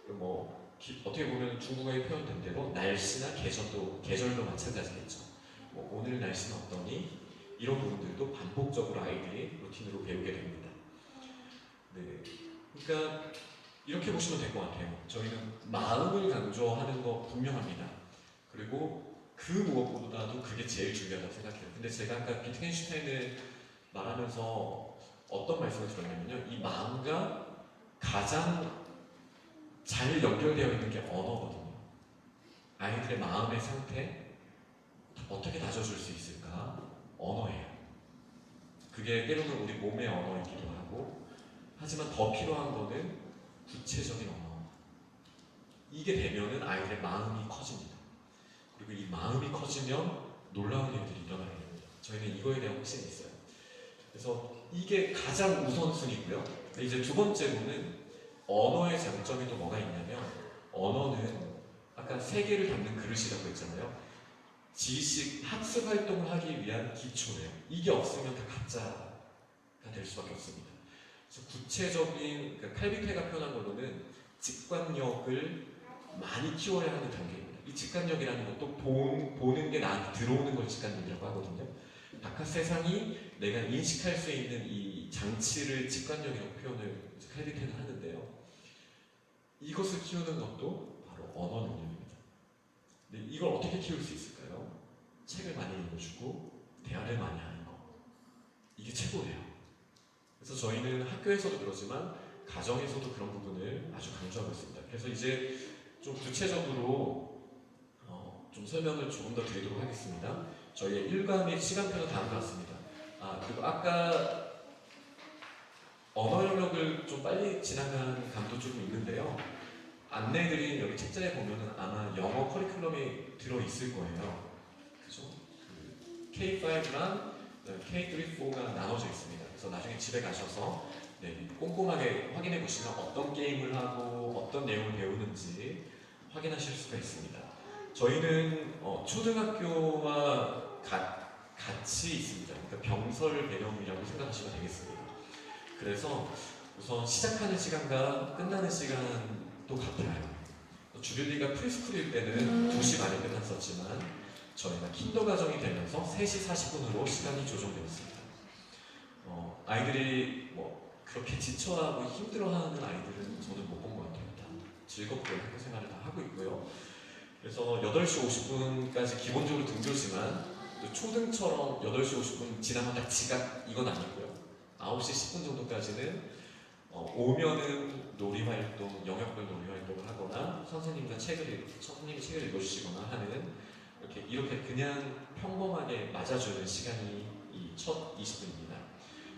[SPEAKER 1] 그리고 뭐 어떻게 보면 중국어에 표현된 대로 날씨나 계절도 마찬가지겠죠. 뭐 오늘 날씨는 어떠니? 이런 부분들도 반복적으로 아이들이 루틴으로 배우게 됩니다. 네, 그러니까 이렇게 보시면 될 것 같아요. 저희는 마음을 강조하는 거 분명합니다. 그리고 그 무엇보다도 그게 제일 중요하다고 생각해요. 근데 제가 아까 비트겐슈타인을 말하면서 어떤 말씀을 드렸냐면요. 이 마음과 가장 잘 연결되어 있는 게 언어거든요. 아이들의 마음의 상태 어떻게 다져줄 수 있을까? 언어예요. 그게 때로는 우리 몸의 언어이기도 하고 하지만 더 필요한 거는 구체적인 언어. 이게 되면은 아이들의 마음이 커집니다. 그리고 이 마음이 커지면 놀라운 일들이 일어나게 됩니다. 저희는 이거에 대한 확신이 있어요. 그래서 이게 가장 우선순위고요. 이제 두 번째로는 언어의 장점이 또 뭐가 있냐면 언어는 아까 세계를 담는 그릇이라고 했잖아요. 지식, 학습 활동을 하기 위한 기초예요. 이게 없으면 다 가짜가 될 수밖에 없습니다. 그래서 구체적인 칼빈테가 표현한 걸로는 직관력을 많이 키워야 하는 단계입니다. 이 직관력이라는 것도 보는 게 나한테 들어오는 걸 직관력이라고 하거든요. 바깥 세상이 내가 인식할 수 있는 이 장치를 직관력이라고 표현을 칼빈테는 하는데요. 이것을 키우는 것도 바로 언어 능력입니다. 근데 이걸 어떻게 키울 수 있을까요? 책을 많이 읽어주고 대화를 많이 하는 거. 이게 최고예요. 그래서 저희는 학교에서도 그러지만 가정에서도 그런 부분을 아주 강조하고 있습니다. 그래서 이제 좀 구체적으로 좀 설명을 조금 더 드리도록 하겠습니다. 저희의 일과 및 시간표는 다음과 같습니다. 그리고 아까 언어 영역을 좀 빨리 지나간 감도 조금 있는데요. 안내드린 여기 책자에 보면은 아마 영어 커리큘럼이 들어있을 거예요. 그죠? K5랑 K3, 4가 나눠져 있습니다. 그래서 나중에 집에 가셔서 네, 꼼꼼하게 확인해 보시면 어떤 게임을 하고 어떤 내용을 배우는지 확인하실 수가 있습니다. 저희는 초등학교와 같이 있습니다. 그러니까 병설 개념이라고 생각하시면 되겠습니다. 그래서 우선 시작하는 시간과 끝나는 시간도 같아요. 주류리가 프리스쿨일 때는 2시 반에 끝났었지만 저희가 킨더 과정이 되면서 3시 40분으로 시간이 조정되었습니다. 아이들이 뭐 그렇게 지쳐하고 힘들어하는 아이들은 저는 못 본 것 같아요. 다 즐겁게 학교 생활을 다 하고 있고요. 그래서 8시 50분까지 기본적으로 등교지만 또 초등처럼 8시 50분 지나면 다 지각 이건 아니고요. 9시 10분 정도까지는 오면은 놀이활동, 영역별 놀이활동을 하거나 선생님이 책을 읽어주시거나 하는 이렇게 그냥 평범하게 맞아주는 시간이 이 첫 20분입니다.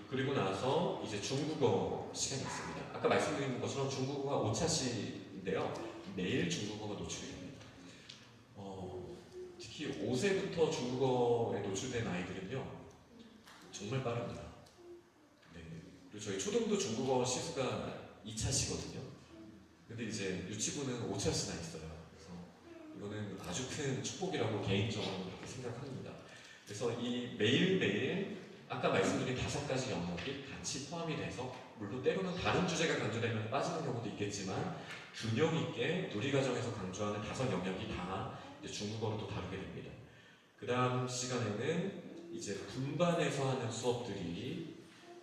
[SPEAKER 1] 그리고 나서 이제 중국어 시간이 있습니다. 아까 말씀드린 것처럼 중국어가 5차시인데요. 매일 중국어가 노출이 됩니다. 특히 5세부터 중국어에 노출된 아이들은요 정말 빠릅니다. 네. 그리고 저희 초등도 중국어 시수가 2차시거든요. 근데 이제 유치부는 5차시나 있어요. 그래서 이거는 아주 큰 축복이라고 개인적으로 그렇게 생각합니다. 그래서 이 매일매일 아까 말씀드린 5가지 영역이 같이 포함이 돼서 물론 때로는 다른 주제가 강조되면 빠지는 경우도 있겠지만 균형 있게 누리과정에서 강조하는 5 영역이 다 이제 중국어로 또 다루게 됩니다. 그 다음 시간에는 이제 분반에서 하는 수업들이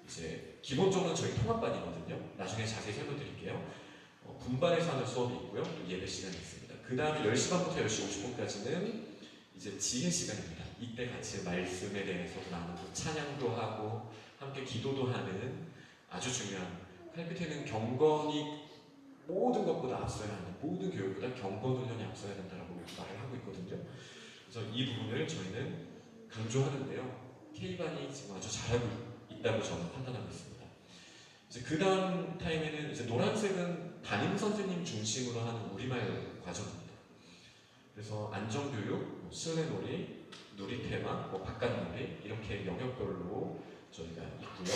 [SPEAKER 1] 이제 기본적으로는 저희 통합반이거든요. 나중에 자세히 설명드릴게요. 분반에서 하는 수업이 있고요. 또 예배 시간이 있습니다. 그 다음에 10시 반부터 10시 50분까지는 이제 지혜 시간입니다. 이때 같이 말씀에 대해서 나누고 찬양도 하고 함께 기도도 하는 아주 중요한 칼피트는 경건이 모든 것보다 앞서야 하는 모든 교육보다 경건 훈련이 앞서야 된다고 말을 하고 있거든요. 그래서 이 부분을 저희는 강조하는데요. K반이 지금 아주 잘하고 있다고 저는 판단하고 있습니다. 이제 그 다음 타임에는 이제 노란색은 담임 선생님 중심으로 하는 우리말 과정입니다. 그래서 안정교육, 실내놀이, 누리테마, 바깥놀이 이렇게 영역별로 저희가 있고요.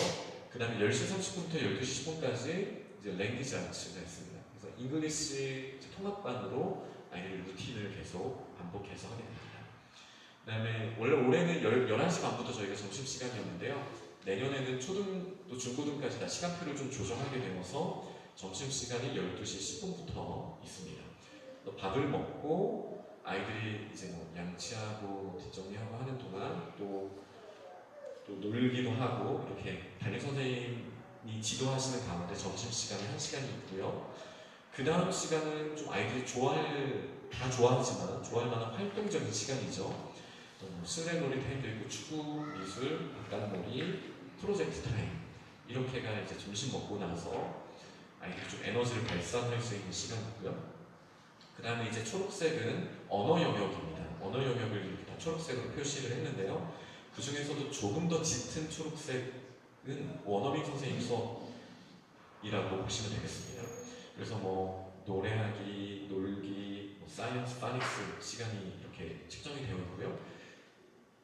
[SPEAKER 1] 그 다음에 10시 30분부터 12시 10분까지 이제 랭귀지 아츠가 있습니다. 그래서 잉글리시 통합반으로 아이들 루틴을 계속 반복해서 하게 됩니다. 그 다음에 원래 올해는 11시 반부터 저희가 점심시간이었는데요. 내년에는 초등 또 중고등까지 다 시간표를 좀 조정하게 되어서 점심시간이 12시 10분부터 있습니다. 또 밥을 먹고 아이들이 이제 양치하고 뒷정리하고 하는 동안 또 놀기도 하고 이렇게 담임 선생님이 지도하시는 가운데 점심시간에 1시간이 있고요. 그 다음 시간은 좀 아이들이 다 좋아하지만 좋아할 만한 활동적인 시간이죠. 실내놀이 타임도 있고 축구, 미술, 바깥놀이, 프로젝트 타임 이렇게가 이제 점심 먹고 나서 아이들이 좀 에너지를 발산할 수 있는 시간이고요. 그 다음에 이제 초록색은 언어 영역입니다. 언어 영역을 이렇게 다 초록색으로 표시를 했는데요. 그 중에서도 조금 더 짙은 초록색은 원어민 선생님 수업이라고 보시면 되겠습니다. 그래서 노래하기, 놀기, 사이언스, 파닉스 시간이 이렇게 측정이 되어 있고요.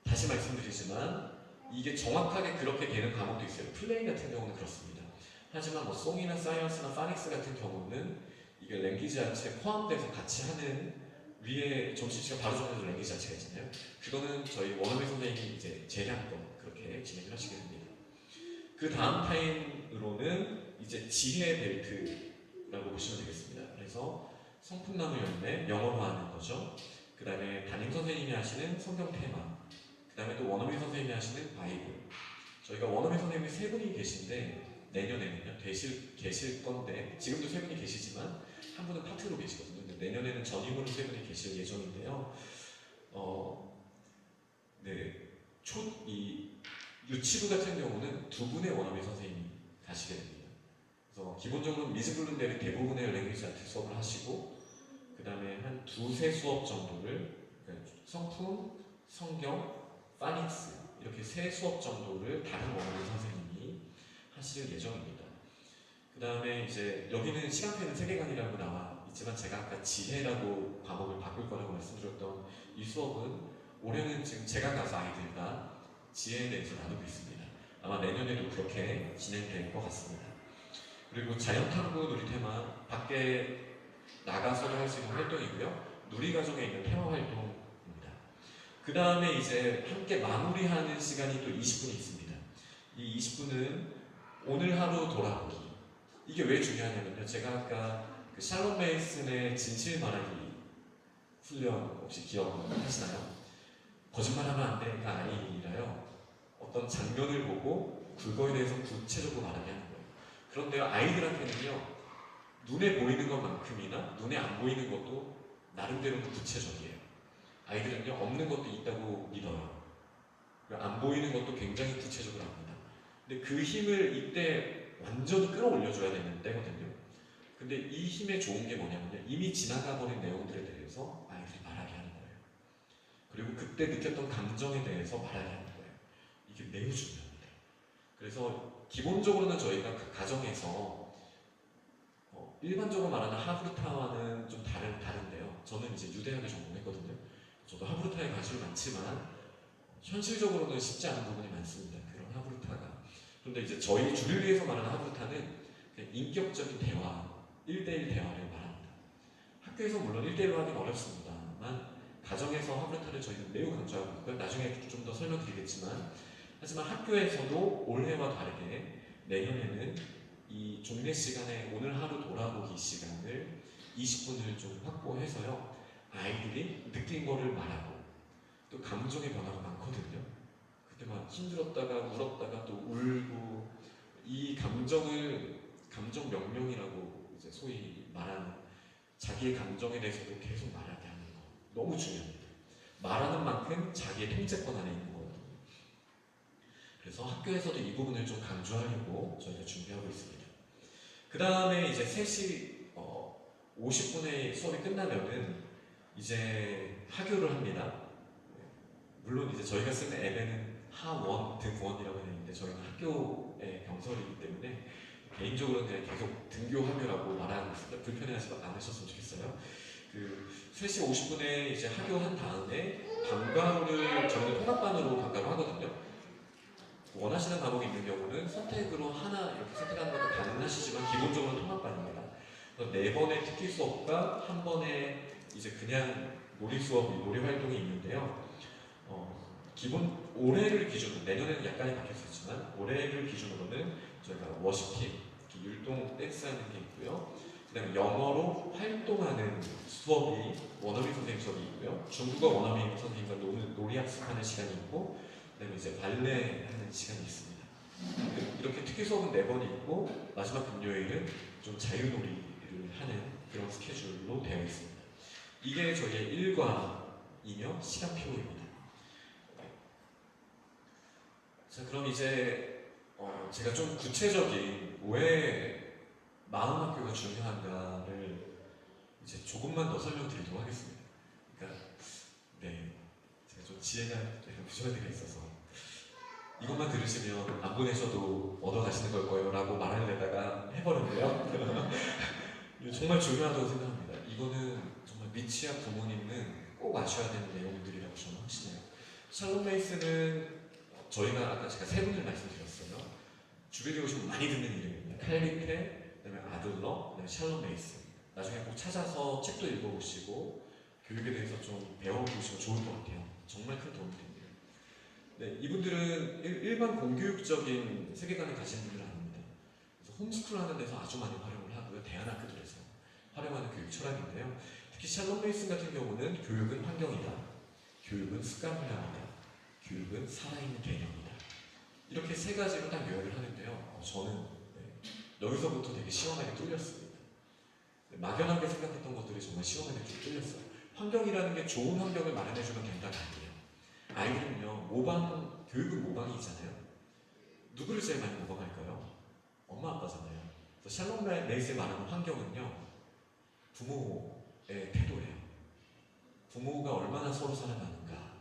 [SPEAKER 1] 다시 말씀드리지만 이게 정확하게 그렇게 되는 과목도 있어요. 플레이 같은 경우는 그렇습니다. 하지만 송이나 사이언스나 파닉스 같은 경우는 이게 랭귀지 자체에 포함돼서 같이 하는 위에 점심시간 바로 전에도 랭귀지 자체가 있잖아요. 그거는 저희 원어민 선생님이 이제 제량껏 그렇게 진행을 하시게 됩니다. 그 다음 타임으로는 이제 지혜 벨트라고 보시면 되겠습니다. 그래서 성품나무 열매 영어로 하는 거죠. 그 다음에 담임 선생님이 하시는 성경 테마, 그 다음에 또 원어민 선생님이 하시는 바이블. 저희가 원어민 선생님이 3분이 계신데 내년에는요 계실 건데 지금도 3분이 계시지만 한 분은 파트로 계시거든요. 근데 내년에는 전임으로 3분이 계실 예정인데요. 이 유치부 같은 경우는 2분의 원어민 선생님이 가시게 됩니다. 그래서 기본적으로 미즈블룬데리 대부분의 랭귀지 아트 수업을 하시고 그 다음에 한 2-3 수업 정도를 성품, 성경, 파닉스 이렇게 3 수업 정도를 다른 원어민 선생님이 하실 예정입니다. 그 다음에 이제 여기는 시간표는 3개간이라고 나와 있지만 제가 아까 지혜라고 과목을 바꿀 거라고 말씀드렸던 이 수업은 올해는 지금 제가 가서 아이들과 지혜에 대해서 나누고 있습니다. 아마 내년에도 그렇게 진행될 것 같습니다. 그리고 자연탐구 놀이테마 밖에 나가서도 할 수 있는 활동이고요. 누리과정에 있는 테마 활동입니다. 그 다음에 이제 함께 마무리하는 시간이 또 20분이 있습니다. 이 20분은 오늘 하루 돌아보기. 이게 왜 중요하냐면요. 제가 아까 그 샬롬 메이슨의 진실 말하기 훈련 혹시 기억하시나요? 거짓말하면 안 되니까 아니라요. 어떤 장면을 보고 그거에 대해서 구체적으로 말하게 하는 거예요. 그런데요, 아이들한테는요, 눈에 보이는 것만큼이나 눈에 안 보이는 것도 나름대로는 구체적이에요. 아이들은요, 없는 것도 있다고 믿어요. 안 보이는 것도 굉장히 구체적으로 합니다. 근데 그 힘을 이때 완전히 끌어올려줘야 되는 때거든요. 근데 이 힘의 좋은 게 뭐냐면요, 이미 지나가 버린 내용들에 대해서 아이들이 말하게 하는 거예요. 그리고 그때 느꼈던 감정에 대해서 말하게 하는 거예요. 이게 매우 중요합니다. 그래서 기본적으로는 저희가 그 가정에서 일반적으로 말하는 하브르타와는 좀 다른데요. 저는 이제 유대학을 전공했거든요. 저도 하브르타에 관심이 많지만 현실적으로는 쉽지 않은 부분이 많습니다. 그런 하브르타가. 그런데 이제 저희 주를 위해서 말하는 하브르타는 그냥 인격적인 대화, 1대1 대화를 말합니다. 학교에서 물론 1대1로 하긴 어렵습니다만 가정에서 하브르타를 저희는 매우 강조하고 있고요. 나중에 좀 더 설명드리겠지만 하지만 학교에서도 올해와 다르게 내년에는 이 종례 시간에 오늘 하루 돌아보기 시간을 20분을 좀 확보해서요. 아이들이 느낀 거를 말하고 또 감정의 변화가 많거든요. 그때 막 힘들었다가 울었다가 또 울고 이 감정을 감정 명령이라고 이제 소위 말하는 자기의 감정에 대해서도 계속 말하게 하는 거 너무 중요합니다. 말하는 만큼 자기의 통제권 안에 있는 거거든요. 그래서 학교에서도 이 부분을 좀 강조하려고 저희가 준비하고 있습니다. 그 다음에 이제 3시 50분에 수업이 끝나면은 이제 하교를 합니다. 물론 이제 저희가 쓰는 앱에는 하원, 등원이라고 되어 있는데 저희는 학교의 병설이기 때문에 개인적으로는 그냥 계속 등교하교라고 말하고 있습니다. 불편해하지 않으셨으면 좋겠어요. 그 3시 50분에 이제 하교한 다음에 방과후를 저희는 통합반으로 방과를 하거든요. 원하시는 과목이 있는 경우는 선택으로 하나 이렇게 선택하는 것도 가능하시지만 기본적으로 통합반입니다. 4번의 특기 수업과 1번의 이제 그냥 놀이 수업, 놀이 활동이 있는데요. 기본 올해를 기준으로 내년에는 약간이 바뀔 수 있지만 올해를 기준으로는 저희가 워시팀, 율동 댄스하는 게 있고요. 그다음에 영어로 활동하는 수업이 원어민 선생님 수업이 있고요. 중국어 원어민 선생님과 놀이 학습하는 시간이 있고, 그다음에 이제 발레 하는 시간이 있습니다. 이렇게 특기 수업은 4번이 있고 마지막 금요일은 좀 자유놀이를 하는 그런 스케줄로 되어 있습니다. 이게 저희의 일과이며 시간표입니다. 자, 그럼 이제 제가 좀 구체적인 왜 마음학교가 중요한가를 이제 조금만 더 설명드리도록 하겠습니다. 그러니까 네, 제가 좀 지혜가 부족한 있어서 이것만 들으시면 안 보내셔도 얻어가시는 걸 거예요 라고 말하려다가 해버렸는데요. 정말 중요하다고 생각합니다. 이거는 정말 미치아 부모님은 꼭 아셔야 되는 내용들이라고 저는 확신해요. 샬롬 메이슨은 저희가 아까 제가 3분을 말씀드렸어요. 주변에 오시면 많이 듣는 이름입니다. 칼리페, 그다음에 아들러, 그다음에 샬롬 메이슨. 나중에 꼭 찾아서 책도 읽어보시고 교육에 대해서 좀 배워보시면 좋을 것 같아요. 정말 큰 도움이 됩니다. 네, 이분들은 일반 공교육적인 세계관을 가진 분들은 아닙니다. 그래서 홈스쿨 하는 데서 아주 많이 활용을 하고요. 대안학교들에서 활용하는 교육 철학인데요. 특히 샬롬 메이슨 같은 경우는 교육은 환경이다. 교육은 습관 훈련이다. 교육은 살아있는 개념이다. 이렇게 3가지로 딱 요약을 하는데요. 저는 여기서부터 되게 시원하게 뚫렸습니다. 막연하게 생각했던 것들이 정말 시원하게 좀 뚫렸어요. 환경이라는 게 좋은 환경을 마련해주면 된다가 아니에요. 아이들은요, 교육은 모방이잖아요. 누구를 제일 많이 모방할까요? 엄마, 아빠잖아요. 그래서 샬롬 메이슨이 말하는 환경은요, 부모의 태도예요. 부모가 얼마나 서로 사랑하는가.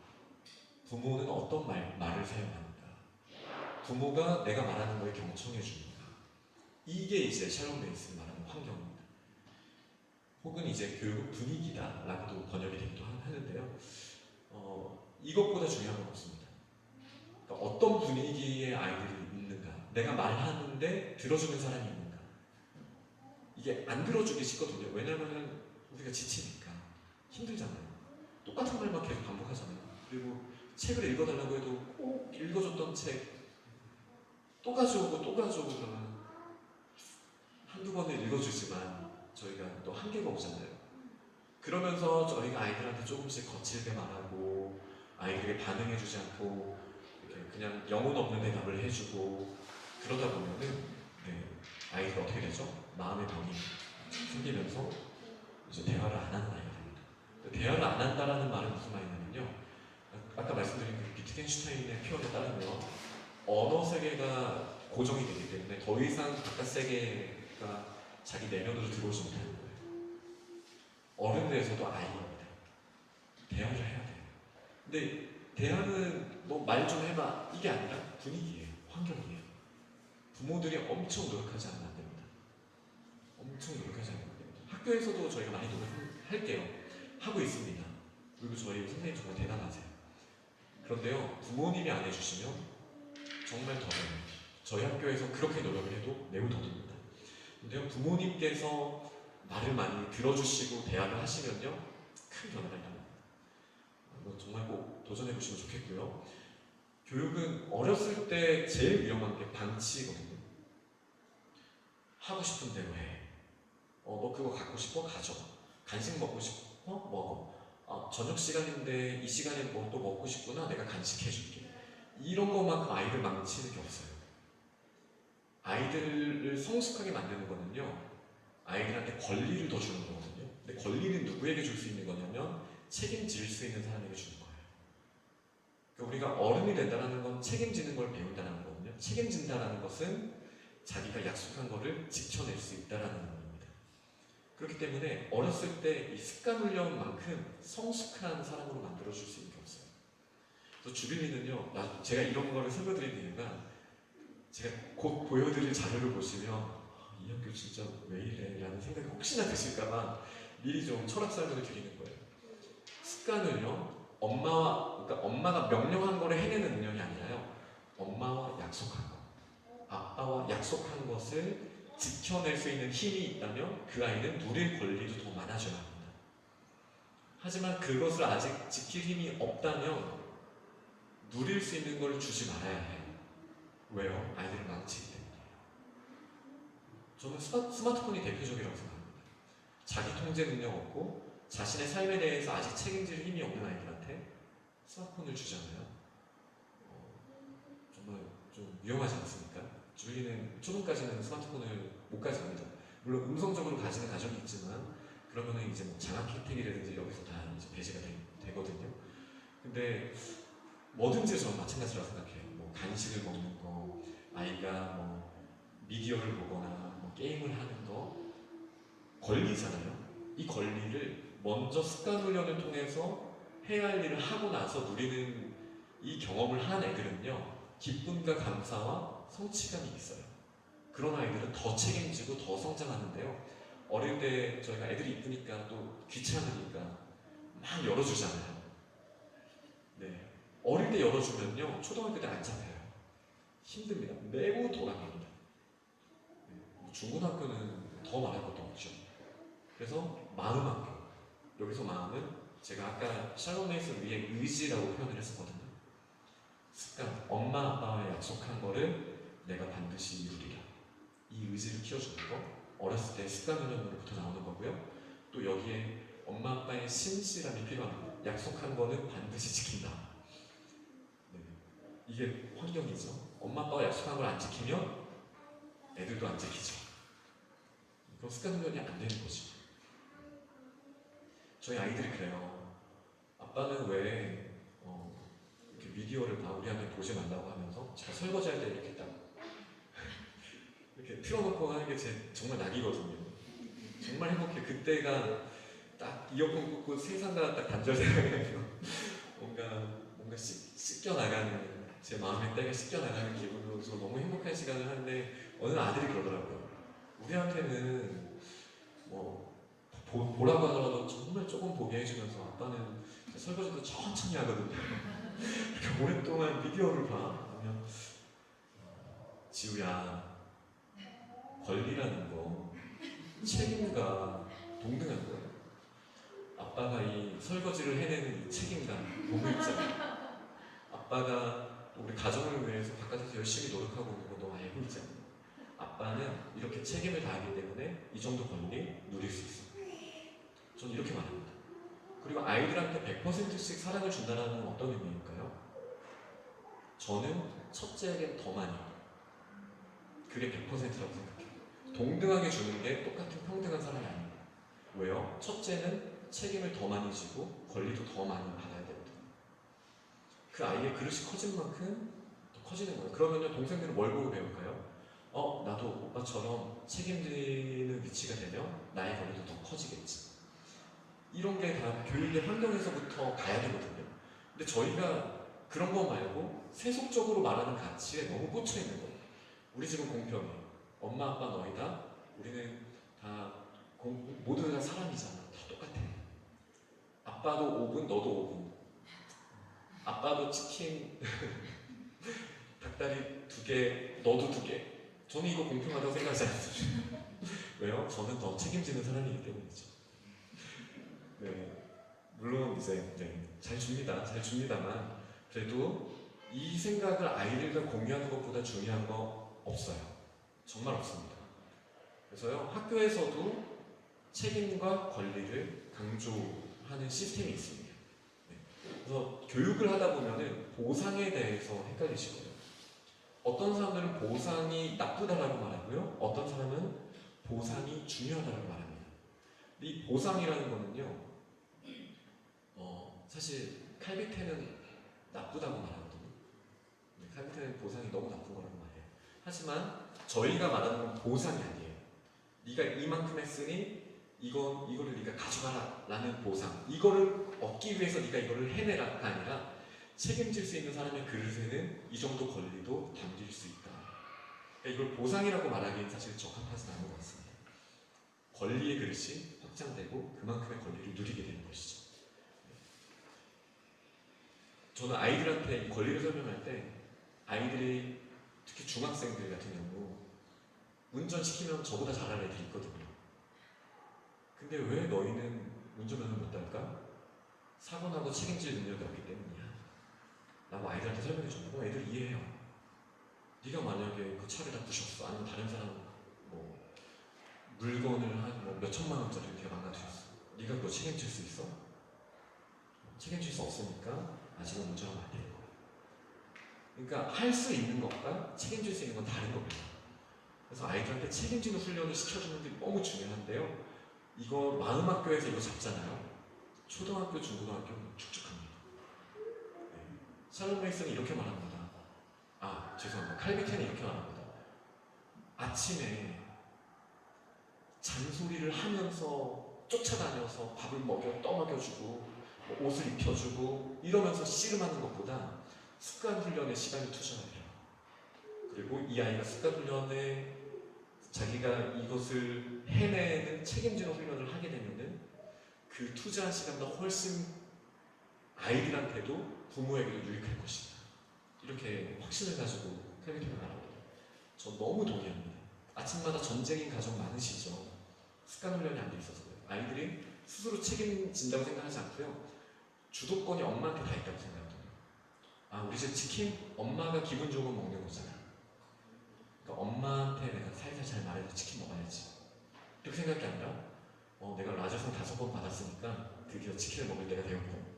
[SPEAKER 1] 부모는 어떤 말을 사용하는가. 부모가 내가 말하는 거에 경청해 주는가. 이게 이제 샬롬 메이슨이 말하는 환경입니다. 혹은 이제 교육 분위기다라고도 번역이 되기도 하는데요. 이것보다 중요한 건 없습니다. 그러니까 어떤 분위기의 아이들이 내가 말하는데 들어주는 사람이 있는가? 이게 안 들어주기 쉽거든요. 왜냐면은 우리가 지치니까 힘들잖아요. 똑같은 말만 계속 반복하잖아요. 그리고 책을 읽어달라고 해도 꼭 읽어줬던 책 또 가져오고 또 가져오고 그러면 한두 번을 읽어주지만 저희가 또 한계가 오잖아요. 그러면서 저희가 아이들한테 조금씩 거칠게 말하고 아이들에게 반응해주지 않고 이렇게 그냥 영혼 없는 대답을 해주고 그러다 보면은 아이들이 어떻게 되죠? 마음의 병이 생기면서 이제 대화를 안 하는 아이가 됩니다. 대화를 안 한다라는 말은 무슨 말이냐면요. 아까 말씀드린 그 비트겐슈타인의 표현에 따르면 언어 세계가 고정이 되기 때문에 더 이상 바깥 세계가 자기 내면으로 들어오지 못하는 거예요. 어른들에서도 아이입니다. 대화를 해야 돼요. 근데 대화는 뭐 말 좀 해봐 이게 아니라 분위기예요. 환경이에요. 부모들이 엄청 노력하지 않으면 안 됩니다. 엄청 노력하지 않으면 안 됩니다. 학교에서도 저희가 많이 노력할게요. 하고 있습니다. 그리고 저희 선생님 정말 대단하세요. 그런데요, 부모님이 안 해주시면 정말 더뎌요. 저희 학교에서 그렇게 노력을 해도 매우 더딥니다. 근데요, 부모님께서 말을 많이 들어주시고 대화를 하시면요, 큰 변화가 일어납니다. 정말 꼭 도전해보시면 좋겠고요. 교육은 어렸을 때 제일 위험한 게 방치거든요. 하고 싶은 대로 해. 너 그거 갖고 싶어? 가져. 간식 먹고 싶어? 먹어. 저녁 시간인데 이 시간에 뭐 또 먹고 싶구나. 내가 간식 해줄게. 이런 것만큼 아이들 망치는 게 없어요. 아이들을 성숙하게 만드는 거는요, 아이들한테 권리를 더 주는 거거든요. 근데 권리는 누구에게 줄 수 있는 거냐면 책임질 수 있는 사람에게 주는 거예요. 그러니까 우리가 어른이 된다는 건 책임지는 걸 배운다는 거거든요. 책임진다는 것은 자기가 약속한 거를 지켜낼 수 있다는 겁니다. 그렇기 때문에 어렸을 때 이 습관 훈련만큼 성숙한 사람으로 만들어줄 수 있는 게 없어요. 그래서 주빌리는요, 제가 이런 거를 설명드리는 이유가 제가 곧 보여드릴 자료를 보시면 이 학교 진짜 왜 이래? 라는 생각이 혹시나 드실까봐 미리 좀 철학 설명을 드리는 거예요. 습관을요, 그러니까 엄마가 명령한 거를 해내는 능력이 아니라요, 엄마와 약속한 거, 아빠와 약속한 것을 지켜낼 수 있는 힘이 있다면 그 아이는 누릴 권리도 더 많아져야 합니다. 하지만 그것을 아직 지킬 힘이 없다면 누릴 수 있는 걸 주지 말아야 해요. 왜요? 아이들을 망치기 때문에. 저는 스마트폰이 대표적이라고 생각합니다. 자기 통제 능력 없고 자신의 삶에 대해서 아직 책임질 힘이 없는 아이들한테 스마트폰을 주잖아요. 정말 좀 위험하지 않습니까? 주일이는 초등까지는 스마트폰을 못 가집니다. 물론 음성적으로 가지는 가정이 있지만 그러면은 이제 뭐 장학 혜택이라든지 여기서 다 이제 배제가 되거든요. 근데 뭐든지 저는 마찬가지라고 생각해요. 뭐 간식을 먹는 거, 아이가 뭐 미디어를 보거나 뭐 게임을 하는 거 권리잖아요. 이 권리를 먼저 습관 훈련을 통해서 해야 할 일을 하고 나서 누리는 이 경험을 한 애들은요, 기쁨과 감사와 성취감이 있어요. 그런 아이들은 더 책임지고 더 성장하는데요. 어릴 때 저희가 애들이 이쁘니까 또 귀찮으니까 막 열어주잖아요. 네. 어릴 때 열어주면요, 초등학교 때 안 잡혀요. 힘듭니다. 매우 돌아갑니다. 중고등학교는 더 말할 것도 없죠. 그래서 마음학교. 여기서 마음은 제가 아까 샬롬 메이슨 위에 의지라고 표현을 했었거든요. 습관, 엄마 아빠와 약속한 거를 내가 반드시 이루리라. 이 의지를 키워주는 거, 어렸을 때 습관 훈련으로부터 나오는 거고요. 또 여기에 엄마 아빠의 신실함이 필요합니다. 약속한 거는 반드시 지킨다. 네. 이게 환경이죠. 엄마 아빠가 약속한 걸 안 지키면 애들도 안 지키죠. 그럼 습관 훈련이 안 되는 거지. 저희 아이들이 그래요. 아빠는 왜 이렇게 미디어를 막 우리한테 보지 말라고 하면서 제가 설거지할 때 이렇게 딱 이렇게 틀어놓고 하는 게 제 정말 낙이거든요. 정말 행복해. 그때가 딱 이어폰 꽂고 세상과 딱 단절되면서 뭔가 씻겨 나가는, 제 마음의 때가 씻겨 나가는 기분으로 저 너무 행복한 시간을 하는데 어느 아들이 그러더라고요. 우리한테는 뭐 보라고 하더라도 정말 조금 보게 해주면서 아빠는 설거지도 천천히 하거든요. 이렇게 오랫동안 비디오를 봐. 그러면 지우야, 권리라는 거 책임과 동등한 거예요. 아빠가 이 설거지를 해내는 이 책임감 보고 있잖아. 아빠가 우리 가정을 위해서 바깥에서 열심히 노력하고 있는 거 너 알고 있잖아. 아빠는 이렇게 책임을 다하기 때문에 이 정도 권리 누릴 수 있어. 저는 이렇게 말합니다. 그리고 아이들한테 100%씩 사랑을 준다는 건 어떤 의미일까요? 저는 첫째에겐 더 많이. 그게 100%라고 생각해요. 동등하게 주는 게 똑같은 평등한 사랑이 아닙니다. 왜요? 첫째는 책임을 더 많이 지고 권리도 더 많이 받아야 되거든요. 그 아이의 그릇이 커진 만큼 더 커지는 거예요. 그러면요, 동생들은 뭘 보고 배울까요? 나도 오빠처럼 책임지는 위치가 되면 나의 권리도 더 커지겠지. 이런 게 다 교육의 환경에서부터 가야 되거든요. 근데 저희가 그런 거 말고 세속적으로 말하는 가치에 너무 꽂혀 있는 거예요. 우리 집은 공평해. 엄마, 아빠 너희다. 우리는 다 모두 다 사람이잖아. 다 똑같아. 아빠도 5분, 너도 5분. 아빠도 치킨 닭다리 2개, 너도 2개. 저는 이거 공평하다고 생각하지 않습니다. 왜요? 저는 더 책임지는 사람이기 때문이죠. 네, 물론 이제 잘 줍니다만 그래도 이 생각을 아이들과 공유하는 것보다 중요한 거 없어요. 정말 없습니다. 그래서요, 학교에서도 책임과 권리를 강조하는 시스템이 있습니다. 네. 그래서 교육을 하다 보면은 보상에 대해서 헷갈리실 거예요. 어떤 사람들은 보상이 나쁘다라고 말하고요, 어떤 사람은 보상이 중요하다고 말합니다. 근데 이 보상이라는 거는요, 사실 칼비테는 나쁘다고 말하거든요. 칼비테는 보상이 너무 나쁜 거라고 말해요. 하지만 저희가 말하는 건 보상이 아니에요. 네가 이만큼 했으니 이거를 네가 가져가라 라는 보상. 이거를 얻기 위해서 네가 이거를 해내라가 아니라 책임질 수 있는 사람의 그릇에는 이 정도 권리도 담길 수 있다. 그러니까 이걸 보상이라고 말하기엔 사실 적합하지 않은 것 같습니다. 권리의 그릇이 확장되고 그만큼의 권리를 누리게 되는 것이죠. 저는 아이들한테 이 권리를 설명할 때 아이들이 특히 중학생들 같은 경우 운전시키면 저보다 잘하는 애들이 있거든요. 근데 왜 너희는 운전면허 못 딸까? 사고 나고 책임질 능력이 없기 때문이야 라고 아이들한테 설명해줘요. 그럼 애들이 이해해요. 네가 만약에 그 차를 다 부셨어, 아니면 다른 사람 물건을 한 몇 천만 원짜리 이렇게 망가뜨렸어. 네가 그거 책임질 수 있어? 책임질 수 없으니까 아직은 운전하면 안 되는 거예요. 그러니까 할 수 있는 것과 책임질 수 있는 건 다른 겁니다. 그래서 아이들한테 책임지는 훈련을 시켜주는 게 너무 중요한데요. 이거 마음학교에서 이거 잡잖아요. 초등학교, 중고등학교는 축축합니다. 네. 샬롬 레이슨이 이렇게 말합니다. 죄송합니다. 칼비텐이 이렇게 말합니다. 아침에 잔소리를 하면서 쫓아다녀서 밥을 떠먹여주고 옷을 입혀주고 이러면서 씨름하는 것보다 습관 훈련에 시간을 투자해야 돼요. 그리고 이 아이가 습관 훈련에 자기가 이것을 해내는 책임지는 훈련을 하게 되면은 그 투자한 시간보다 훨씬 아이들한테도 부모에게도 유익할 것이다. 이렇게 확신을 가지고 칼비텐을 말합니다. 저 너무 동의합니다. 아침마다 전쟁인 가정 많으시죠? 습관 훈련이 안 돼 있어서 그래요. 아이들이 스스로 책임진다고 생각하지 않고요. 주도권이 엄마한테 다 있다고 생각하거든요. 우리 집 치킨? 엄마가 기분 좋으면 먹는 거잖아. 그러니까 엄마한테 내가 살살 잘 말해서 치킨 먹어야지. 이렇게 생각이 아니라 내가 라저상 5번 받았으니까 드디어 치킨을 먹을 때가 되었고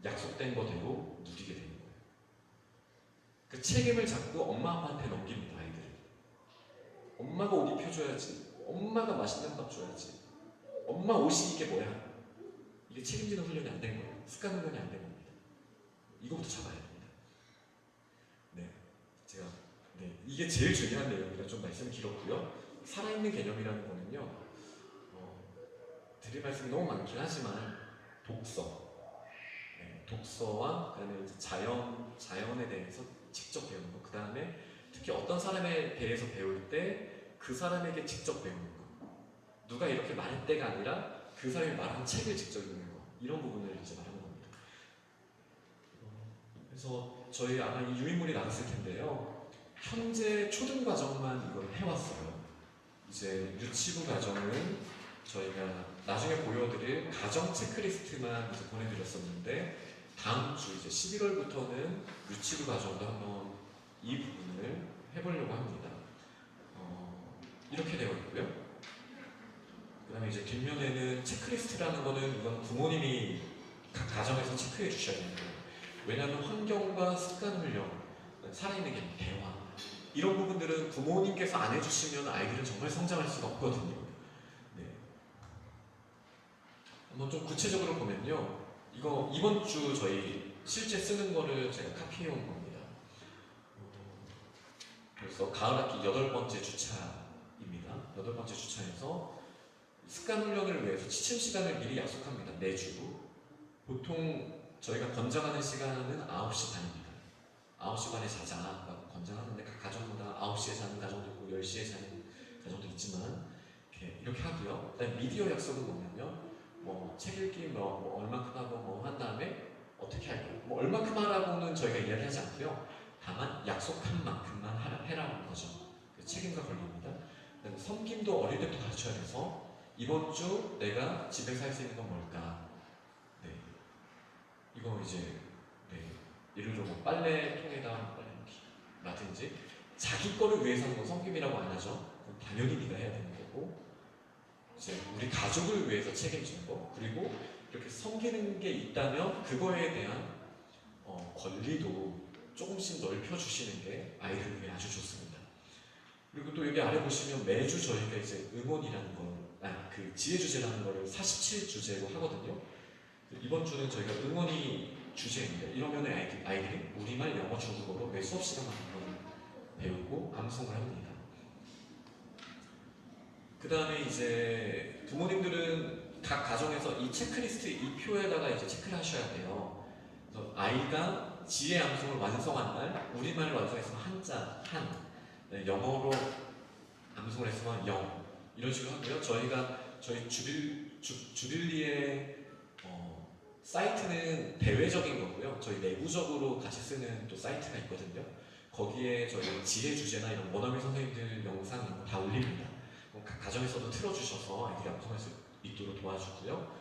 [SPEAKER 1] 약속된 거대로 누리게 되는 거예요. 그 책임을 자꾸 엄마 아빠한테 넘깁니다. 아이들이. 엄마가 옷 입혀줘야지. 엄마가 맛있는 밥 줘야지. 엄마 옷이 이게 뭐야? 이게 책임지는 훈련이 안 된 거예요. 습관 훈련이 안 된 겁니다. 이거부터 잡아야 됩니다. 이게 제일 중요한 내용이라 좀 말씀이 길었고요. 살아있는 개념이라는 거는요, 드릴 말씀이 너무 많긴 하지만 독서와 그다음에 이제 자연에 대해서 직접 배우는 거, 그다음에 특히 어떤 사람에 대해서 배울 때 그 사람에게 직접 배우는 거, 누가 이렇게 말할 때가 아니라 그 사람이 말한 책을 직접 읽는 거, 이런 부분을 이제 말하는 겁니다. 그래서 저희 아마 이 유인물이 나갔을 텐데요. 현재 초등 과정만 이걸 해왔어요. 이제 유치부 과정은 저희가 나중에 보여드릴 가정 체크리스트만 이제 보내드렸었는데 다음 주 이제 11월부터는 유치부 과정도 한번 이 부분을 해보려고 합니다. 이렇게 되어 있고요. 그 다음에 이제 뒷면에는 체크리스트라는 거는 이건 부모님이 각 가정에서 체크해 주셔야 되는 거예요. 왜냐하면 환경과 습관 훈련, 살아있는 게 대화 이런 부분들은 부모님께서 안 해주시면 아이들은 정말 성장할 수가 없거든요. 네. 한번 좀 구체적으로 보면요. 이거 이번 주 저희 실제 쓰는 거를 제가 카피해 온 겁니다. 그래서 가을 학기 8번째 주차입니다. 8번째 주차에서 습관 훈련을 위해서 취침 시간을 미리 약속합니다. 매주. 보통 저희가 권장하는 시간은 9시 반입니다. 9시 반에 자자라고 권장하는데 각 가정마다 9시에 자는 가정도 있고 10시에 자는 가정도 있지만 이렇게 하고요. 그다음에 미디어 약속은 뭐냐면 책 읽기 얼마큼 하고 한 다음에 어떻게 할 거예요. 얼마큼 하라고는 저희가 이야기하지 않고요. 다만 약속한 만큼만 해라는 거죠. 책임과 권리입니다. 그다음에 섬김도 어릴 때부터 가르쳐야 돼서 이번 주 내가 집에서 할 수 있는 건 뭘까? 네. 이거 이제 예를 들어 빨래통에다 빨래 넣기라든지 자기 거를 위해서 하는 건 섬김이라고 안 하죠. 그럼 당연히 네가 해야 되는 거고 이제 우리 가족을 위해서 책임지는 거 그리고 이렇게 섬기는 게 있다면 그거에 대한 권리도 조금씩 넓혀주시는 게 아이를 위해 아주 좋습니다. 그리고 또 여기 아래 보시면 매주 저희가 이제 응원이라는 그 지혜주제라는 거를 47주제로 하거든요. 이번 주는 저희가 응원이 주제입니다. 이러면 아이들이 우리말, 영어, 중국어로 매 수업 시간마다 배우고 암송을 합니다. 그 다음에 이제 부모님들은 각 가정에서 이 체크리스트, 이 표에다가 이제 체크를 하셔야 돼요. 그래서 아이가 지혜 암송을 완성한 날, 우리말을 완성했으면 한자, 한, 영어로 암송을 했으면 영, 이런 식으로 하고요. 저희 주빌리의 사이트는 대외적인 거고요. 저희 내부적으로 같이 쓰는 또 사이트가 있거든요. 거기에 저희 지혜 주제나 이런 원어민 선생님들 영상 이런 거 다 올립니다. 각 가정에서도 틀어주셔서 아이들이 암송할 수 있도록 도와주고요.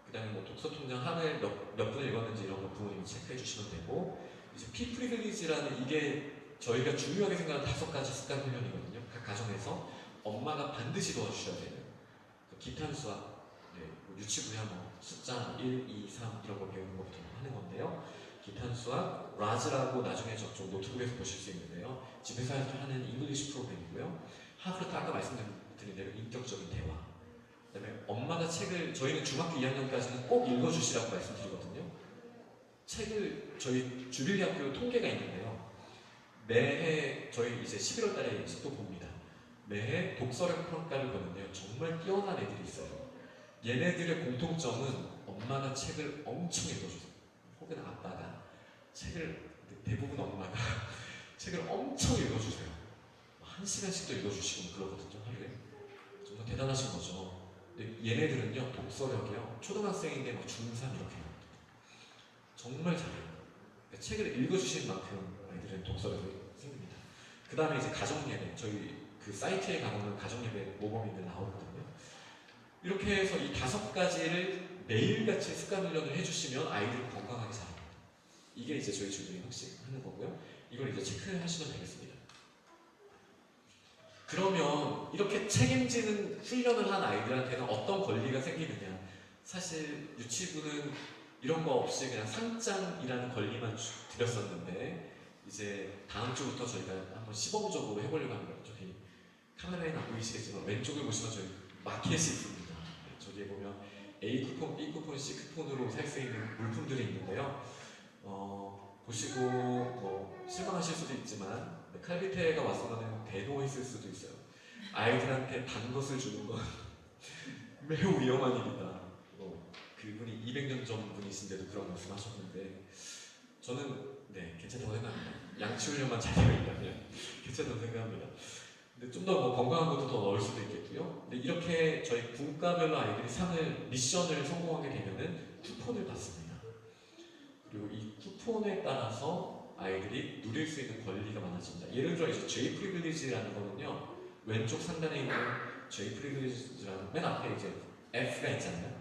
[SPEAKER 1] 그 다음에 독서 통장 하루에 몇 분을 읽었는지 이런 거 부모님이 체크해 주시면 되고 이제 피프리빌리지라는 이게 저희가 중요하게 생각하는 5가지 습관 훈련이거든요. 각 가정에서 엄마가 반드시 도와주셔야 돼요. 기탄 수학, 유치부야 숫자 1, 2, 3 이런 거 배우는 것부터 하는 건데요. 기탄 수학, 라즈라고 나중에 저쪽 노트북에서 보실 수 있는데요. 집에서 하는 잉글리시 프로그램이고요. 하프르트 아까 말씀드린 대로 인격적인 대화. 그다음에 엄마가 책을 저희는 중학교 2학년까지는 꼭 읽어주시라고 말씀드리거든요. 책을 저희 주빌리 학교 통계가 있는데요. 매해 저희 이제 11월 달에 또 봅니다. 매해 독서력 평가를 보는데요. 정말 뛰어난 애들이 있어요. 얘네들의 공통점은 엄마가 책을 엄청 읽어주세요. 혹은 아빠가 대부분 엄마가 책을 엄청 읽어주세요. 1시간씩도 읽어주시고 그러거든요. 하루에. 정말 대단하신 거죠. 근데 얘네들은요. 독서력이요. 초등학생인데 중3 이렇게 정말 잘해요. 그러니까 책을 읽어주시는 만큼 아이들은 독서력이 생깁니다. 그 다음에 이제 가정예배. 저희 그 사이트에 가보면 가정예배 모범인들 나오거든요. 이렇게 해서 이 5가지를 매일같이 습관 훈련을 해주시면 아이들은 건강하게 자랍니다. 이게 이제 저희 주부의 확신 하는 거고요. 이걸 이제 체크하시면 되겠습니다. 그러면 이렇게 책임지는 훈련을 한 아이들한테는 어떤 권리가 생기느냐? 사실 유치부는 이런 거 없이 그냥 상장이라는 권리만 드렸었는데 이제 다음 주부터 저희가 한번 시범적으로 해보려고 합니다. 저기 카메라에는 안 보이시겠지만 왼쪽을 보시면 저희 마켓이 있습니다. 저기에 보면 A 쿠폰, B 쿠폰, C 쿠폰으로 살 수 있는 물품들이 있는데요. 보시고 실망하실 수도 있지만 칼비테가 왔으면 대노했을 수도 있어요. 아이들한테 단 것을 주는 건 매우 위험한 일이다. 그분이 200년 전 분이신데도 그런 말씀하셨는데 저는 괜찮다고 생각합니다. 양치훈련만 잘 되어 있다면 괜찮다고 생각합니다. 근데 좀 더 건강한 것도 더 넣을 수도 있겠고요. 근데 이렇게 저희 분과별로 아이들이 미션을 성공하게 되면은 쿠폰을 받습니다. 그리고 이 쿠폰에 따라서 아이들이 누릴 수 있는 권리가 많아집니다. 예를 들어 이제 J 프리빌리지라는 거는요, 왼쪽 상단에 있는 J 프리빌리지라는 맨 앞에 이제 F가 있잖아요.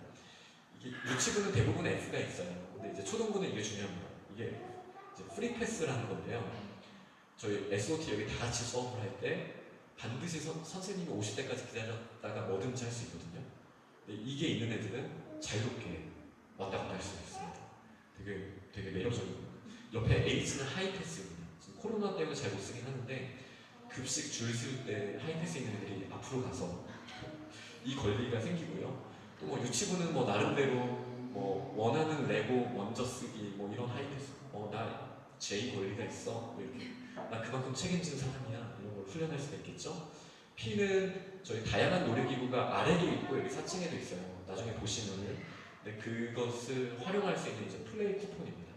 [SPEAKER 1] 이게 유치부는 대부분 F가 있어요. 근데 이제 초등부는 이게 중요합니다. 이게 이제 프리 패스라는 건데요. 저희 SOT 여기 다 같이 수업을 할 때 반드시 선생님이 오실 때까지 기다렸다가 뭐든지 할 수 있거든요. 근데 이게 있는 애들은 자유롭게 왔다 갔다 할 수 있습니다. 되게 매력적이고, 옆에 H는 하이패스입니다. 지금 코로나 때문에 잘 못 쓰긴 하는데 급식 줄 쓸 때 하이패스 있는 애들이 앞으로 가서 이 권리가 생기고요. 또 뭐 유치부는 뭐 나름대로 뭐 원하는 레고 먼저 쓰기 뭐 이런 하이패스, 나 J 권리가 있어, 뭐 이렇게 나 그만큼 책임지는 사람이야, 이런 걸 훈련할 수가 있겠죠. P는 저희 다양한 놀이기구가 아래도 있고 여기 4층에도 있어요. 나중에 보시면은. 근데 그것을 활용할 수 있는 이제 플레이 쿠폰입니다.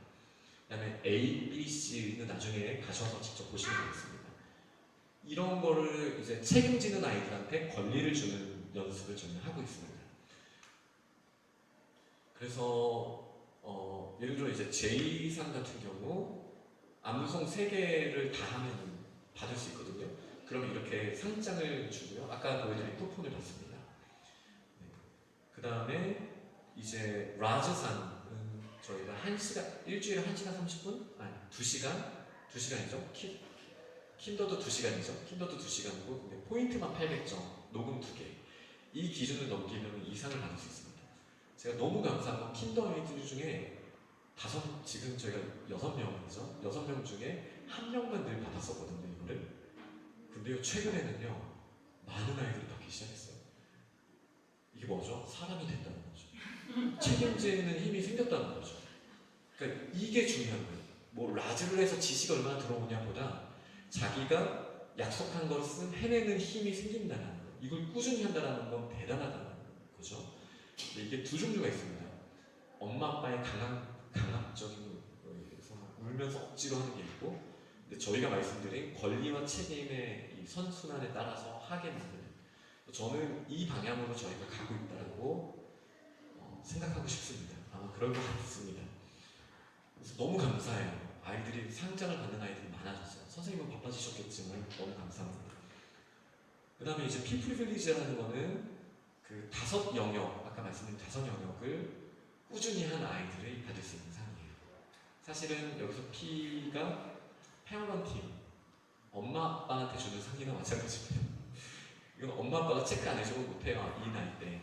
[SPEAKER 1] 그다음에 A, B, C는 나중에 가셔서 직접 보시면 되겠습니다. 이런 거를 이제 책임지는 아이들한테 권리를 주는 연습을 저는 하고 있습니다. 그래서 예를 들어 이제 J상 같은 경우 암송 3개를 다 하면 받을 수 있거든요. 그러면 이렇게 상장을 주고요. 아까 보여드린 쿠폰을 받습니다. 네. 그 다음에 이제 라즈상은 저희가 일주일에 1시간 30분? 아니 2시간이죠. 킨더도 2시간이죠. 킨더도 2시간이고, 근데 포인트만 800점, 녹음 2개. 이 기준을 넘기면 이상을 받을 수 있습니다. 제가 너무 감사한 건 킨더 아이들 중에 지금 저희가 6명이죠. 6명 중에 1명만 늘 받았었거든요, 이거를. 근데요, 최근에는요, 많은 아이들이 받기 시작했어요. 이게 뭐죠? 사람이 됐다는 거죠. 책임지는 힘이 생겼다는 거죠. 그러니까 이게 중요한 거예요. 뭐 라즈를 해서 지식이 얼마나 들어오냐보다 자기가 약속한 것을 해내는 힘이 생긴다는 거, 이걸 꾸준히 한다는 건 대단하다는 거죠. 근데 이게 두 종류가 있습니다. 엄마 아빠의 강압적인 거에서 울면서 억지로 하는 게 있고, 근데 저희가 말씀드린 권리와 책임의 이 선순환에 따라서 하게 만드는, 저는 이 방향으로 저희가 가고 있다고 생각하고 싶습니다. 아마 그럴 것 같습니다. 그래서 너무 감사해요. 아이들이 상장을 받는 아이들이 많아졌어요. 선생님은 바빠지셨겠지만 너무 감사합니다. 그 다음에 이제 피프리빌리지라는 거는 그 5 영역, 아까 말씀드린 5 영역을 꾸준히 한 아이들이 받을 수 있는 상이에요. 사실은 여기서 P가 페어런팅, 엄마 아빠한테 주는 상이나 마찬가지입니다. 이건 엄마 아빠가 체크 안 해주면 못해요, 이 나이 때.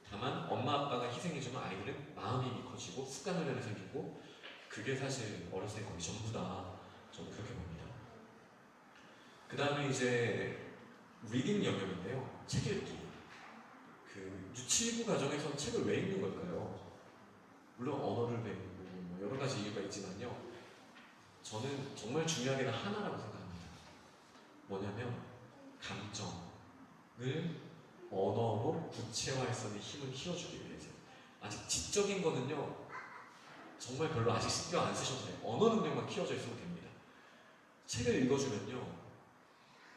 [SPEAKER 1] 다만 엄마 아빠가 희생해주면 아이들은 마음이 이미 커지고 습관 훈련이 생기고, 그게 사실 어렸을 때 거의 전부다. 저는 그렇게 봅니다. 그 다음에 이제 리딩 영역인데요. 책 읽기. 그 유치부 과정에서는 책을 왜 읽는 걸까요? 물론 언어를 배우고 뭐 여러 가지 이유가 있지만요. 저는 정말 중요하게는 하나라고 생각합니다. 뭐냐면 감정을 언어로 구체화할 수 있는 힘을 키워주기 위해서. 아직 지적인 거는요, 정말 별로 아직 신경 안 쓰셔도 돼요. 언어 능력만 키워져 있으면 됩니다. 책을 읽어주면요,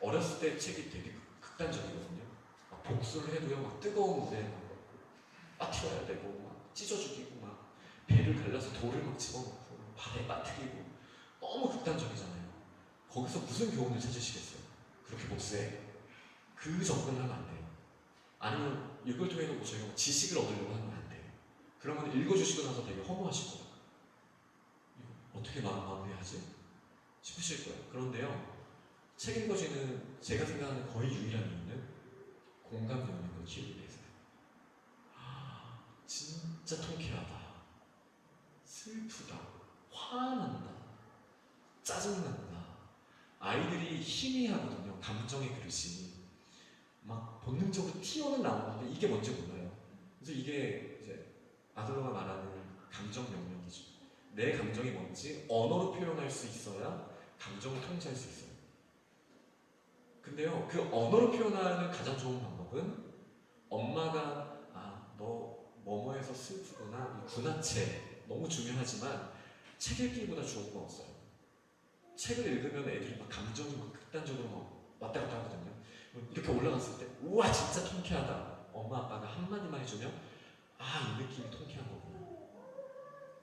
[SPEAKER 1] 어렸을 때 책이 되게 극단적이거든요. 막 복수를 해도요, 막 뜨거운 물에 막 빠뜨려야 되고, 막 찢어 죽이고, 막 배를 갈라서 돌을 막 집어넣고 발에 빠뜨리고, 너무 극단적이잖아요. 거기서 무슨 교훈을 찾으시겠어요? 그렇게 복수해. 그 접근을 하면 안 돼요. 아니면 이걸 통해서 뭐 저희가 지식을 얻으려고 하면 안 돼요. 그러면 읽어주시고 나서 되게 허무하실 거예요. 이거 어떻게 마무리하지? 싶으실 거예요. 그런데요, 책 읽어주는 제가 생각하는 거의 유일한 이유는 공감 능력을 키우기 위해서요. 진짜 통쾌하다, 슬프다, 화난다, 짜증난다. 아이들이 희미하거든요. 감정의 그릇이 막 본능적으로 튀어는 나오는데 이게 뭔지 몰라요. 그래서 이게 이제 아들러가 말하는 감정 영역이죠. 내 감정이 뭔지 언어로 표현할 수 있어야 감정을 통제할 수 있어요. 근데요, 그 언어로 표현하는 가장 좋은 방법은 엄마가 너 뭐뭐해서 슬프구나, 이 군화체 너무 중요하지만 책 읽기보다 좋은 건 없어요. 책을 읽으면 애들이 막 감정이 막 극단적으로 막 왔다 갔다 하거든요. 이렇게 올라갔을 때 우와 진짜 통쾌하다. 엄마 아빠가 한마디만 해주면 이 느낌이 통쾌한 거구나.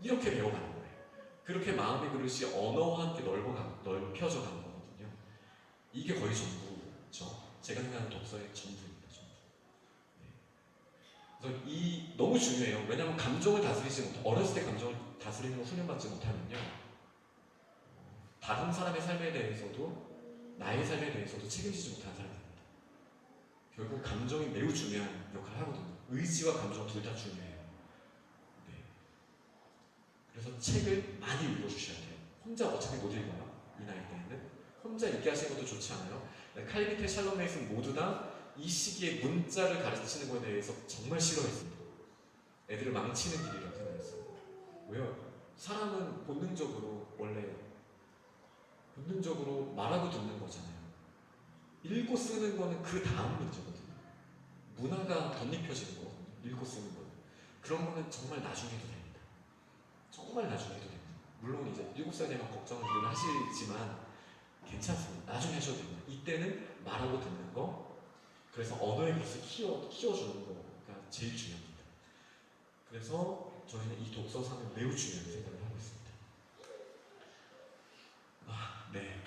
[SPEAKER 1] 이렇게 배워가는 거예요. 그렇게 마음의 그릇이 언어와 함께 넓혀져 간 거거든요. 이게 거의 전부죠. 제가 생각하는 독서의 전부입니다. 전부. 네. 그래서 이 너무 중요해요. 왜냐하면 감정을 다스리지 못, 어렸을 때 감정을 다스리는 걸 훈련받지 못하면요, 다른 사람의 삶에 대해서도 나의 삶에 대해서도 책임지지 못하는 사람이 됩니다. 결국 감정이 매우 중요한 역할을 하거든요. 의지와 감정 둘 다 중요해요. 네. 그래서 책을 많이 읽어주셔야 돼요. 혼자 어차피 못 읽어요. 이 나이 때에는 혼자 읽게 하시는 것도 좋지 않아요? 칼빈트, 샬롬 메이슨 모두 다 이 시기에 문자를 가르치는 것에 대해서 정말 싫어했습니다. 애들을 망치는 길이라고 생각했어요. 왜요? 사람은 본능적으로 원래 본능적으로 말하고 듣는 거잖아요. 읽고 쓰는 거는 그 다음 문제거든요. 문화가 덧입혀지는 거거든요. 읽고 쓰는 거는. 그런 거는 정말 나중에 해도 됩니다. 정말 나중에 해도 됩니다. 물론 이제 7살 되면 걱정을 늘 하시지만 괜찮습니다. 나중에 하셔도 됩니다. 이때는 말하고 듣는 거, 그래서 언어의 그릇을 키워주는 거가 제일 중요합니다. 그래서 저희는 이 독서상을 매우 중요하게 생각을 하고 있습니다. 네.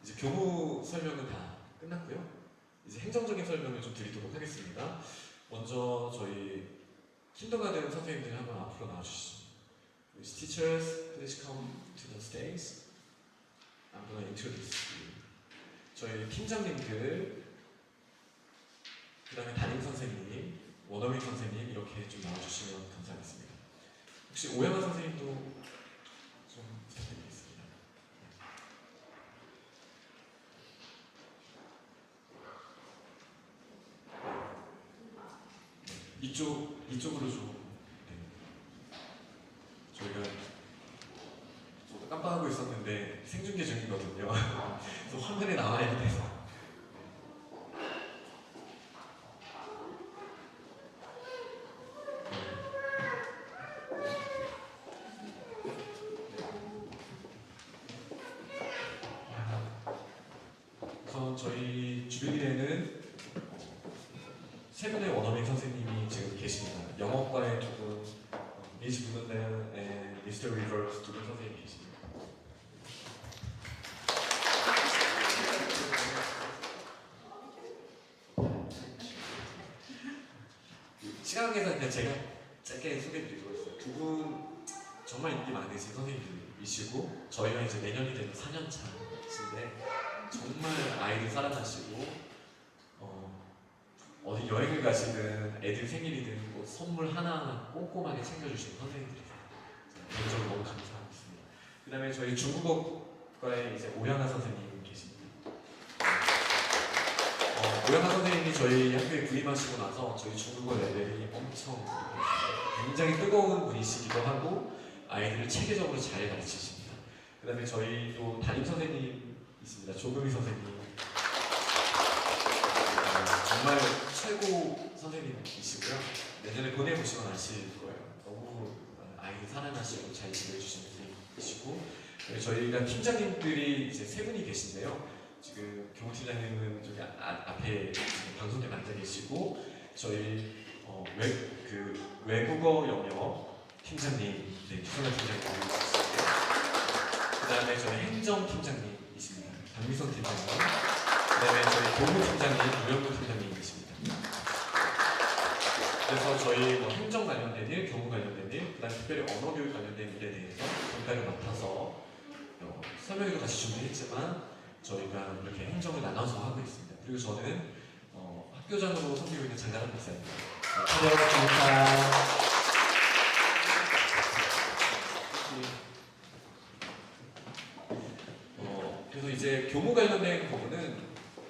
[SPEAKER 1] 이제 교무 설명은 다 끝났고요. 이제 행정적인 설명을 좀 드리도록 하겠습니다. 먼저 저희 킨더가든 선생님들이 한번 앞으로 나와주시죠. Please, teachers, please come to the stage. I'm gonna introduce you. 저희 팀장님들, 그 다음에 담임 선생님, 원어민 선생님 이렇게 좀 나와주시면 감사하겠습니다. 혹시 오영아 선생님도 좀 부탁드리겠습니다. 이쪽으로 좀. 네. 저희가 좀 깜빡하고 있었는데 생중계 중이거든요. 그래서 화면에 나와야 돼서. 우선 저희 주변에는 세 분의 원어민 선생님이 지금 계십니다. 영어과의 두 분, 미스 부든데 미스터 리버스 두 분 선생님이 계십니다. 시간 관계상 그냥 제가 짧게 소개드리도록 하겠습니다. 두 분 정말 인기 많으신 선생님들이시고 저희가 이제 내년이 되면 4년 차신데 정말 아이들 사랑하시고 어디 여행을 가시든 애들 생일이든 뭐 선물 하나하나 꼼꼼하게 챙겨주시는 선생님들이세요. 개인적으로 너무 감사하고 있습니다. 그 다음에 저희 중국어과에 이제 오양아 선생님 계십니다. 오양아 선생님이 저희 학교에 부임하시고 나서 저희 중국어 레벨이 엄청 굉장히 뜨거운 분이시기도 하고 아이들을 체계적으로 잘 가르치십니다. 그 다음에 저희 또 담임 선생님 있습니다. 조금이 선생님. 정말 최고 선생님이시고요. 내년에 보내보시면 아실 거예요. 너무 아이들 사랑하시고 잘 지내주시는 선생님이시고, 저희가 팀장님들이 이제 세 분이 계신데요. 지금 교무팀장님은 저기 앞에 방송 때문에 앉아 계시고, 저희 외국어 영역 팀장님, 주선아 팀장님 계시고요. 그 다음에 저희 행정 팀장님이십니다. 박미선 팀장님. 그 다음에 저희 교무팀장님, 우영구 팀장님 계십니다. 그래서 저희 행정 관련된 일, 교무 관련된 일, 그 다음에 특별히 언어교육 관련된 일에 대해서 평가를 맡아서 설명회도 같이 준비했지만 저희가 이렇게 행정을 나눠서 하고 있습니다. 그리고 저는 학교장으로 섬기고 있는 장가람 목사입니다. 안녕하십니까. 그래서 이제 교무 관련된 부분은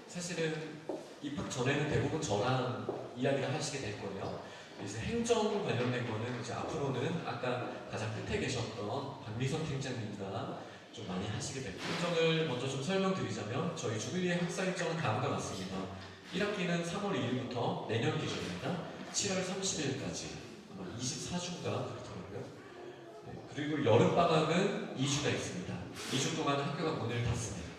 [SPEAKER 1] 사실은 입학 전에는 대부분 저랑 이야기를 하시게 될 거예요. 이제 행정 관련된 거는 이제 앞으로는 아까 가장 끝에 계셨던 박미선 팀장님과 좀 많이 하시게 될 거예요. 일정을 먼저 좀 설명드리자면 저희 주빌리의 학사 일정은 다음과 같습니다. 1학기는 3월 2일부터 내년 기준입니다. 7월 30일까지 아마 24주가 그렇더라고요. 네, 그리고 여름방학은 2주가 있습니다. 2주 동안 학교가 문을 닫습니다.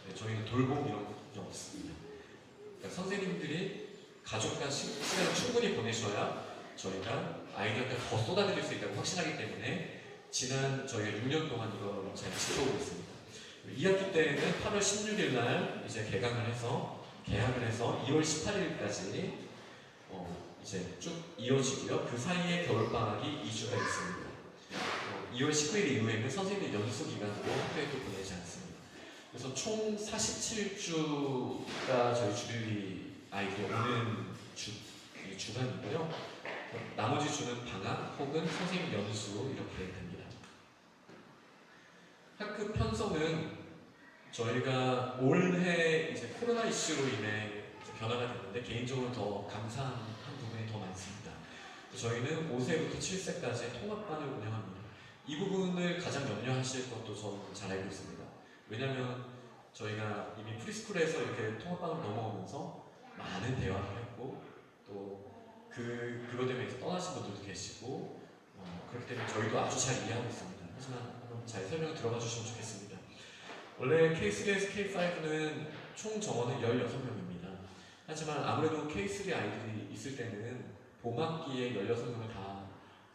[SPEAKER 1] 네, 저희는 돌봄 이런 게 없습니다. 그러니까 선생님들이 가족과 시간을 충분히 보내셔야 저희가 아이들한테 더 쏟아드릴 수 있다고 확신하기 때문에 지난 저희가 6년 동안 이걸 잘 지켜오고 있습니다. 2학기 때는 8월 16일 날 이제 개강을 해서 개학을 해서 2월 18일까지 이제 쭉 이어지고요. 그 사이에 겨울방학이 2주가 있습니다. 2월 19일 이후에는 선생님들 연수 기간으로 학교에 또 보내지 않습니다. 그래서 총 47주가 저희 주일리 아이들이 오는 주간이고요. 나머지 주는 방학 혹은 선생님 연수 이렇게 됩니다. 학급 편성은 저희가 올해 이제 코로나 이슈로 인해 이제 변화가 됐는데 개인적으로 더 감사한 부분이 더 많습니다. 저희는 5세부터 7세까지 통합반을 운영합니다. 이 부분을 가장 염려하실 것도 저는 잘 알고 있습니다. 왜냐하면 저희가 이미 프리스쿨에서 이렇게 통합반을 넘어오면서 많은 대화를 했고 또 그것 때문에 떠나신 분들도 계시고 그렇기 때문에 저희도 아주 잘 이해하고 있습니다. 하지만 한번 잘 설명을 들어봐 주시면 좋겠습니다. 원래 K3에서 K5는 총 정원은 16명입니다. 하지만 아무래도 K3 아이들이 있을 때는 봄학기에 16명을 다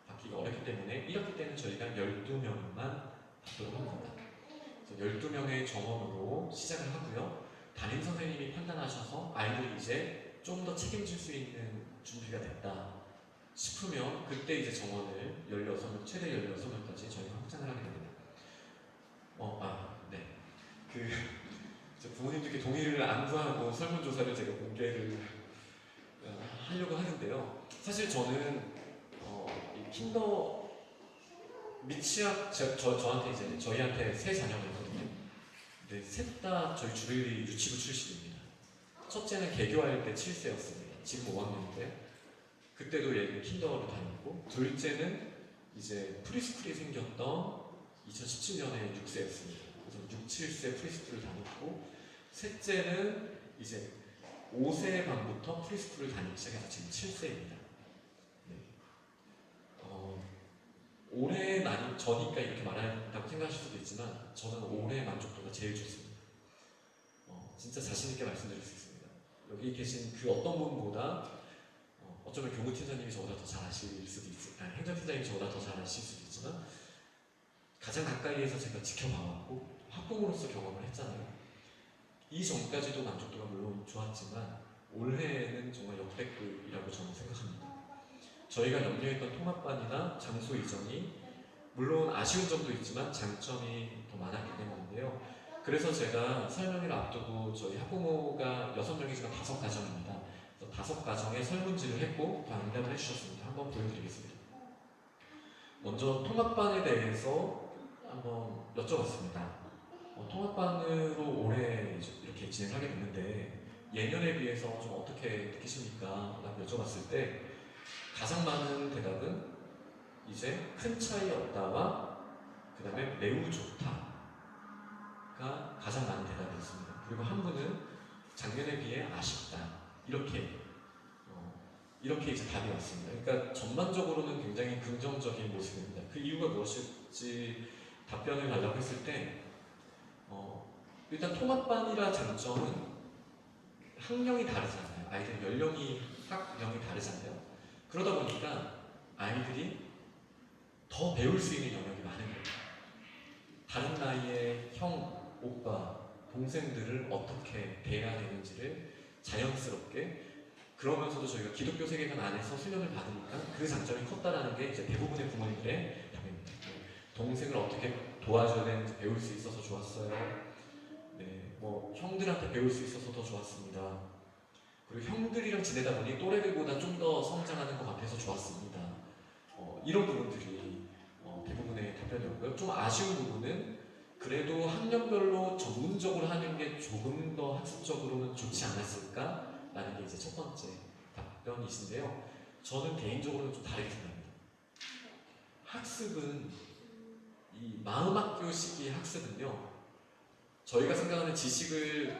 [SPEAKER 1] 받기가 어렵기 때문에 1학기 때는 저희가 12명만 받도록 합니다. 그래서 12명의 정원으로 시작을 하고요. 담임 선생님이 판단하셔서 아이들이 이제 좀 더 책임질 수 있는 준비가 됐다 싶으면 그때 이제 정원을 16명, 최대 16명까지 저희가 확장을 하게 됩니다. 네. 부모님들께 동의를 안 구하고 설문조사를 제가 공개를 하려고 하는데요. 사실 저는 이 킨더 미취학 저한테 이제 저희한테 세 자녀가 있거든요. 근데 셋 다 저희 주일리 유치부 출신입니다. 첫째는 개교할 때 7세였습니다. 지금 5학년인데 그때도 얘는 킨더를 다녔고 둘째는 이제 프리스쿨이 생겼던 2017년에 6세였습니다. 그래서 6, 7세 프리스쿨을 다녔고 셋째는 이제 5세 반부터 프리스쿨을 다니기 시작해서 지금 7세입니다. 네. 올해 많이 저니까 이렇게 말한다고 생각하실 수도 있지만 저는 올해 만족도가 제일 좋습니다. 진짜 자신 있게 말씀드릴 수 있습니다. 여기 계신 그 어떤 분보다 어쩌면 교무팀장님이 저보다 더 잘 아실 수도 행정팀장님이 저보다 더 잘 아실 수도 있지만 가장 가까이에서 제가 지켜봐왔고 학부모로서 경험을 했잖아요. 이전까지도 만족도가 물론 좋았지만 올해는 정말 역대급이라고 저는 생각합니다. 저희가 염려했던 통합반이나 장소 이전이 물론 아쉬운 점도 있지만 장점이 더 많았기 때문인데요. 그래서 제가 설명회를 앞두고 저희 학부모가 6명이지만 5가정입니다. 그래서 5가정에 설문지를 했고 응답을 해주셨습니다. 한번 보여드리겠습니다. 먼저 통합반에 대해서 한번 여쭤봤습니다. 통합반으로 올해 이렇게 진행하게 됐는데 예년에 비해서 좀 어떻게 느끼십니까? 라고 여쭤봤을 때 가장 많은 대답은 이제 큰 차이 없다와 그 다음에 매우 좋다가 가장 많은 대답이었습니다. 그리고 한 분은 작년에 비해 아쉽다 이렇게 이제 답이 왔습니다. 그러니까 전반적으로는 굉장히 긍정적인 모습입니다. 그 이유가 무엇일지 답변을 달라고 했을 때 일단 통합반이라 장점은 학령이 다르잖아요. 아이들 학령이 다르잖아요. 그러다 보니까 아이들이 더 배울 수 있는 영역이 많은 거예요. 다른 나이의 형, 오빠, 동생들을 어떻게 대해야 되는지를 자연스럽게 그러면서도 저희가 기독교 세계관 안에서 훈련을 받으니까 그 장점이 컸다라는 게 이제 대부분의 부모님들의 답입니다. 동생을 어떻게 도와줘야 되는지 배울 수 있어서 좋았어요. 네, 형들한테 배울 수 있어서 더 좋았습니다. 그리고 형들이랑 지내다 보니 또래들보다 좀 더 성장하는 것 같아서 좋았습니다. 이런 부분들이 대부분의 답변이었고요. 좀 아쉬운 부분은 그래도 학년별로 전문적으로 하는 게 조금 더 학습적으로는 좋지 않았을까라는 게 이제 첫 번째 답변이신데요. 저는 개인적으로는 좀 다르게 생각합니다. 학습은 이 마음학교 시기의 학습은요. 저희가 생각하는 지식을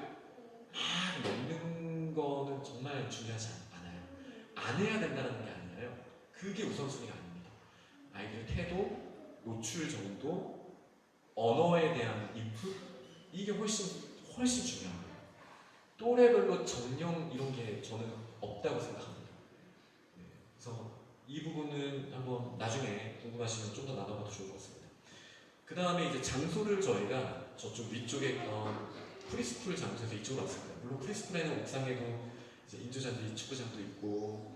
[SPEAKER 1] 막 넣는 거는 정말 중요하지 않아요. 안 해야 된다는 게 아니라요. 그게 우선순위가 아닙니다. 아이들의 태도, 노출 정도, 언어에 대한 인풋 이게 훨씬 중요합니다. 또래별로 정령 이런 게 저는 없다고 생각합니다. 네, 그래서 이 부분은 한번 나중에 궁금하시면 좀 더 나눠봐도 좋을 것 같습니다. 그 다음에 이제 장소를 저희가 저쪽 위쪽에 있던 프리스쿨 장소에서 이쪽으로 왔습니다. 물론 프리스쿨에는 옥상에도 이제 인조잔디 축구장도 있고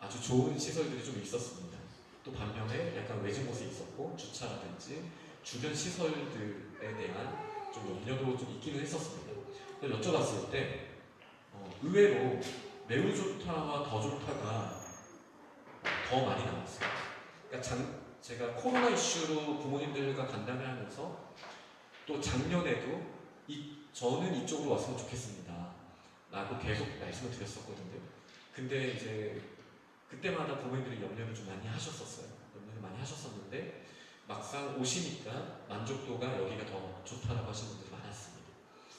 [SPEAKER 1] 아주 좋은 시설들이 좀 있었습니다. 또 반면에 약간 외진 곳이 있었고 주차라든지 주변 시설들에 대한 좀 염려도 좀 있기는 했었습니다. 그래서 여쭤봤을 때 의외로 매우 좋다와 더 좋다가 더 많이 나왔어요. 그러니까 제가 코로나 이슈로 부모님들과 간담회 하면서 또 작년에도 저는 이쪽으로 왔으면 좋겠습니다 라고 계속 말씀을 드렸었거든요. 근데 이제 그때마다 부모님들이 염려를 좀 많이 하셨었어요. 염려를 많이 하셨었는데 막상 오시니까 만족도가 여기가 더 좋다라고 하시는 분들이 많았습니다.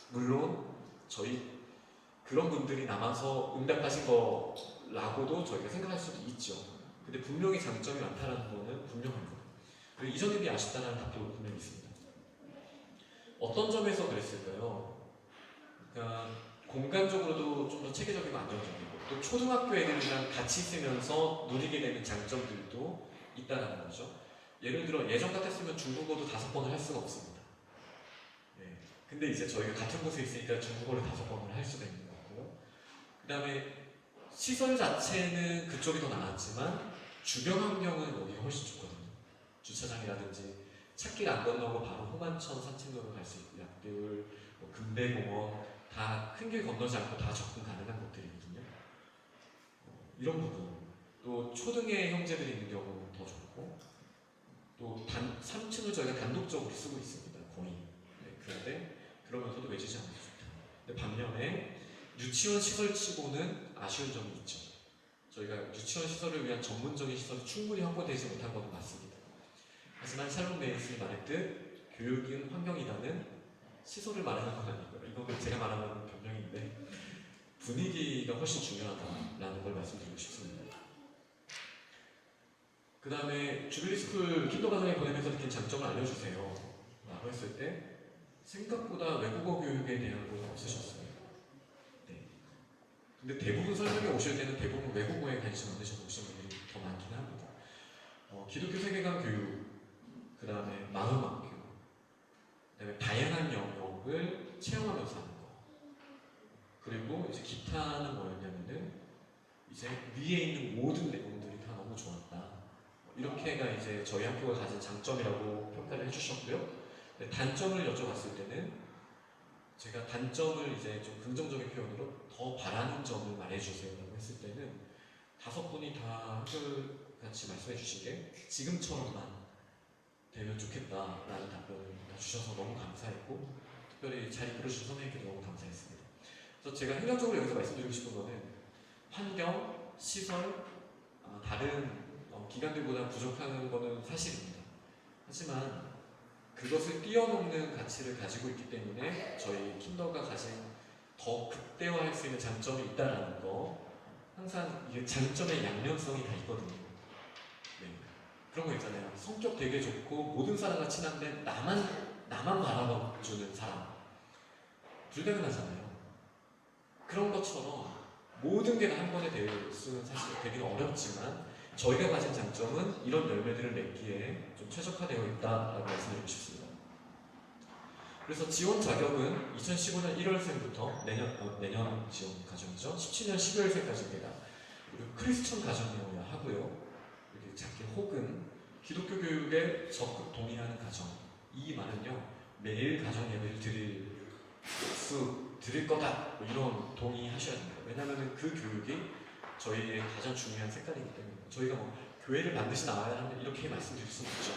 [SPEAKER 1] 물론 저희 그런 분들이 남아서 응답하신 거라고도 저희가 생각할 수도 있죠. 근데 분명히 장점이 많다는 거는 분명한 거예요. 그리고 이전에 비해 아쉽다는 답도 분명히 있습니다. 어떤 점에서 그랬을까요? 그러니까 공간적으로도 좀 더 체계적이고 안정적이고 또 초등학교 애들이랑 같이 있으면서 누리게 되는 장점들도 있다는 거죠. 예를 들어 예전 같았으면 중국어도 5번을 할 수가 없습니다. 네. 근데 이제 저희가 같은 곳에 있으니까 중국어를 5번을 할 수가 있는 거고요. 그 다음에 시설 자체는 그쪽이 더 나았지만 주변 환경은 여기가 훨씬 좋거든요. 주차장이라든지 찾길 안 건너고 바로 호만천 산책로를 갈 수 있고 약들, 금배공원 다 큰 길 건너지 않고 다 접근 가능한 곳들이거든요. 이런 부분 또 초등의 형제들이 있는 경우는 더 좋고 또 3층을 저희가 단독적으로 쓰고 있습니다. 거의. 네, 그런데 그러면서도 외지지 않아서 좋다. 근데 반면에 유치원 시설치고는 아쉬운 점이 있죠. 저희가 유치원 시설을 위한 전문적인 시설이 충분히 확보되지 못한 것은 맞습니다. 하지만 샬롬 메이슨이 말했듯 교육은 환경이라는 시설을 말하는 건 아니고요. 이건 제가 말하는 변명인데 분위기가 훨씬 중요하다라는 걸 말씀드리고 싶습니다. 그 다음에 주빌리스쿨 킨더가정에 보내면서 느낀 장점을 알려주세요 라고 했을 때 생각보다 외국어 교육에 대한 건 없으셨어요. 네. 근데 대부분 설명회 오실 때는 대부분 외국어에 관심 없으셔서 오신 분들이 더 많긴 합니다. 기독교 세계관 교육, 그 다음에 마음학교, 그 다음에 다양한 영역을 체험하면서 하는 거. 그리고 이제 기타는 뭐였냐면은 이제 위에 있는 모든 내용들이 다 너무 좋았다. 이렇게가 이제 저희 학교가 가진 장점이라고 평가를 해주셨고요. 단점을 여쭤봤을 때는 제가 단점을 이제 좀 긍정적인 표현으로 더 바라는 점을 말해주세요라고 했을 때는 5분이 다 한결같이 말씀해 주신 게 지금처럼만 되면 좋겠다라는 답변을 주셔서 너무 감사했고 특별히 잘 이끌어주신 선생님께도 너무 감사했습니다. 그래서 제가 행정적으로 여기서 말씀드리고 싶은 거는 환경, 시설, 다른 기관들보다 부족한 거는 사실입니다. 하지만 그것을 뛰어넘는 가치를 가지고 있기 때문에 저희 킨더가 가진 더 극대화할 수 있는 장점이 있다는 거 항상 이게 장점의 양면성이 다 있거든요. 네. 그런 거 있잖아요. 성격 되게 좋고 모든 사람과 친한데 나만 바라봐주는 사람 불가능하잖아요. 그런 것처럼 모든 게 다 한 번에 될 수는 사실 되기는 어렵지만 저희가 가진 장점은 이런 열매들을 맺기에 좀 최적화되어 있다라고 말씀드리고 싶습니다. 그래서 지원 자격은 2015년 1월생부터 내년 지원 가정이죠. 17년 12월생까지입니다. 그리고 크리스천 가정이어야 하고요. 이렇게 작게 혹은 기독교 교육에 적극 동의하는 가정. 이 말은요 매일 가정 예배를 드릴 거다 이런 동의하셔야 됩니다. 왜냐하면 그 교육이 저희의 가장 중요한 색깔이기 때문에 저희가 뭐 교회를 반드시 나와야 하는 이렇게 말씀드릴 수는 없죠.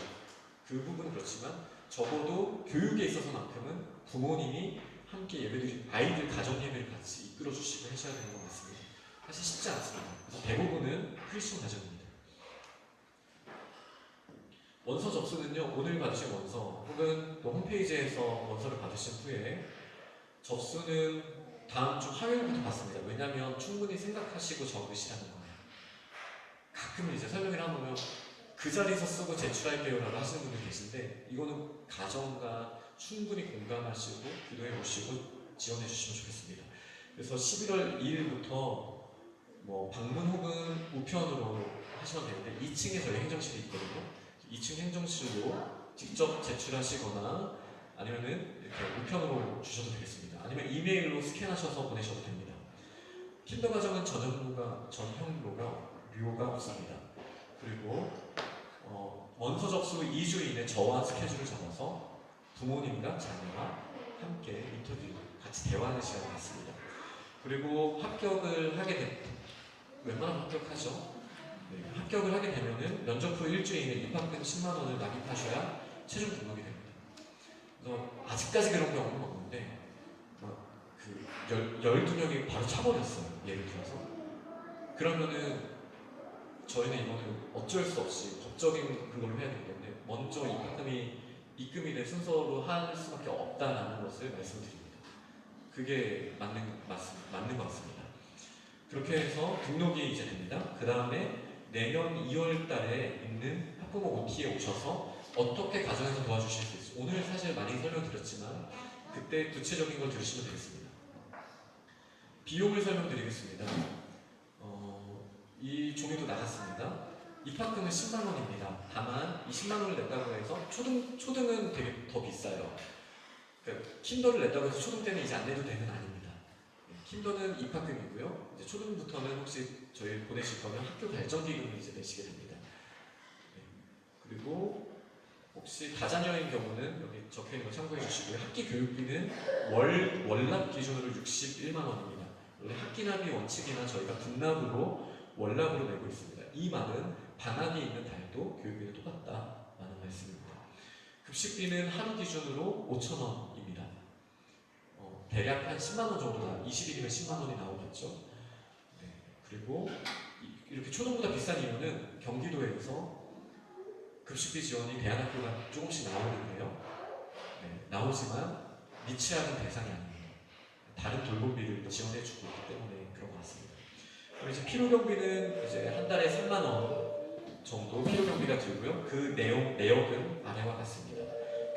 [SPEAKER 1] 그 부분은 그렇지만 적어도 교육에 있어서만큼은 부모님이 함께 예배드리 아이들 가정 예배를 같이 이끌어 주시고 하셔야 되는 것 같습니다. 사실 쉽지 않습니다. 그래서 대부분은 크리스천 가정입니다. 원서 접수는요 오늘 받으신 원서 혹은 또 홈페이지에서 원서를 받으신 후에 접수는 다음 주 화요일부터 받습니다. 왜냐하면 충분히 생각하시고 적으시라는 거예요. 가끔 이제 설명을 하면 그 자리에서 쓰고 제출할게요라고 하시는 분들 계신데 이거는 가정과 충분히 공감하시고 기도해 보시고 지원해 주시면 좋겠습니다. 그래서 11월 2일부터 뭐 방문 혹은 우편으로 하시면 되는데 2층에 저희 행정실이 있거든요. 2층 행정실로 직접 제출하시거나 아니면은 이렇게 우편으로 주셔도 되겠습니다. 아니면 이메일로 스캔하셔서 보내셔도 됩니다. 킨더 과정은 전형로가 료가 없습니다. 그리고 원서 접수 2주 이내 저와 스케줄을 잡아서 부모님과 자녀와 함께 인터뷰, 같이 대화하는 시간을 갖습니다. 그리고 합격을 하게 되면, 웬만하면 합격하죠. 네, 합격을 하게 되면은 면접 후 일주일 이내 입학금 10만 원을 납입하셔야 최종 등록이 됩니다. 그래서 아직까지 그런 경우는 없는데, 그 12명이 바로 차버렸어요. 예를 들어서. 그러면은 저희는 이거는 어쩔 수 없이 법적인 그걸로 해야 되기 때문에 먼저 입금이 된 순서로 할 수밖에 없다라는 것을 말씀드립니다. 그게 맞는 것 같습니다. 그렇게 해서 등록이 이제 됩니다. 그 다음에 내년 2월 달에 있는 학부모 OT에 오셔서 어떻게 가정에서 도와주실 수 있을지, 오늘 사실 많이 설명드렸지만 그때 구체적인 걸 들으시면 되겠습니다. 비용을 설명드리겠습니다. 이 종이도 나갔습니다. 입학금은 10만 원입니다. 다만 이 10만 원을 냈다고 해서 초등은 되게 더 비싸요. 그러니까 킨더를 냈다고 해서 초등 때는 이제 안 내도 되는 아닙니다. 킨더는 입학금이고요. 이제 초등부터는 혹시 저희 보내실 거면 학교 발전기금을 이제 내시게 됩니다. 네. 그리고 혹시 다자녀인 경우는 여기 적혀 있는 거 참고해 주시고요. 학기 교육비는 월납 기준으로 61만 원입니다. 원래 학기납이 원칙이나 저희가 분납으로 월납으로 내고 있습니다. 이 말은 방학이 있는 달도 교육비는 똑같다라는 말씀입니다. 급식비는 하루 기준으로 5천 원입니다. 대략 한 10만 원 정도 20일이면 10만 원이 나오겠죠. 네. 그리고 이렇게 초등보다 비싼 이유는 경기도에서 급식비 지원이 대안학교가 조금씩 나오는데요. 네. 나오지만 미취학은 대상이 아니에요. 다른 돌봄비를 지원해주고 있기 때문에 그런 것 같습니다. 그리고 이제 필요경비는 이제 한 달에 3만 원 정도 필요경비가 들고요. 그 내역은 아래와 같습니다.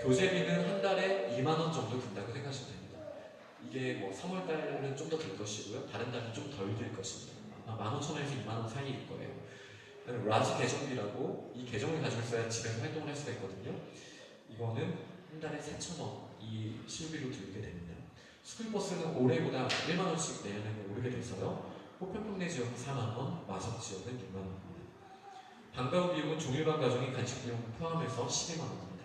[SPEAKER 1] 교재비는 한 달에 2만 원 정도 든다고 생각하시면 됩니다. 이게 뭐 3월 달은 좀 더 들 것이고요. 다른 달은 좀 덜 들 것입니다. 아마 15,000원에서 2만 원 사이일 거예요. 그다음에 라지 계정비라고 이 계정을 가지고 있어야 집에서 활동을 할 수가 있거든요. 이거는 한 달에 4,000원 이 실비로 들게 됩니다. 스쿨버스는 올해보다 1만 원씩 내년에 오르게 돼서요. 호편평내 지역은 4만 원, 마석 지역은 6만 원입니다. 방과후 비용은 종일반 가정이 간식 비용 포함해서 12만 원입니다.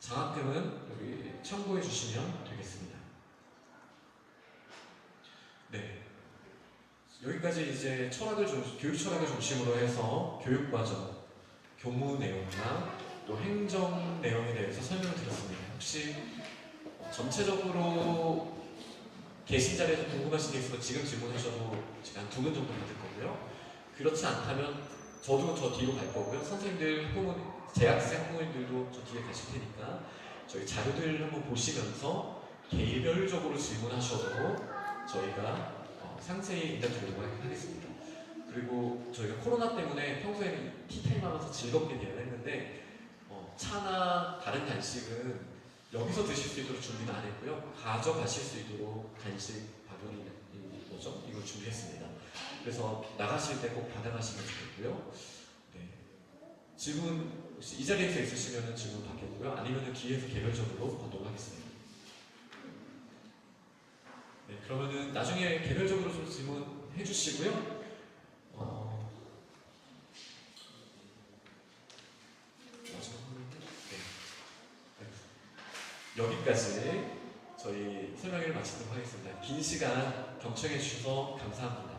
[SPEAKER 1] 장학금은 여기 참고해 주시면 되겠습니다. 네, 여기까지 이제 교육 철학을 중심으로 해서 교육 과정, 교무 내용이나 또 행정 내용에 대해서 설명을 드렸습니다. 혹시 전체적으로 계신 자리에서 궁금하신 게 있으면 지금 질문하셔도 제가 한 2분 정도 받을 거고요. 그렇지 않다면 저도 저 뒤로 갈 거고요. 선생님들, 재학생 학부모님들도 저 뒤에 가실 테니까 저희 자료들 한번 보시면서 개별적으로 질문하셔도 저희가 상세히 일단 드리도록 하겠습니다. 그리고 저희가 코로나 때문에 평소에는 티타임 하면서 즐겁게 대화를 했는데 차나 다른 간식은 여기서 드실 수 있도록 준비는 안 했고요. 가져가실 수 있도록 간식 바구니 이걸 준비했습니다. 그래서 나가실 때 꼭 받아가시면 좋겠고요. 네. 질문 혹시 이 자리에서 있으시면 질문 받겠고요. 아니면 뒤에서 개별적으로 받도록 하겠습니다. 네, 그러면은 나중에 개별적으로 좀 질문해 주시고요. 여기까지 저희 설명회를 마치도록 하겠습니다. 긴 시간 경청해 주셔서 감사합니다.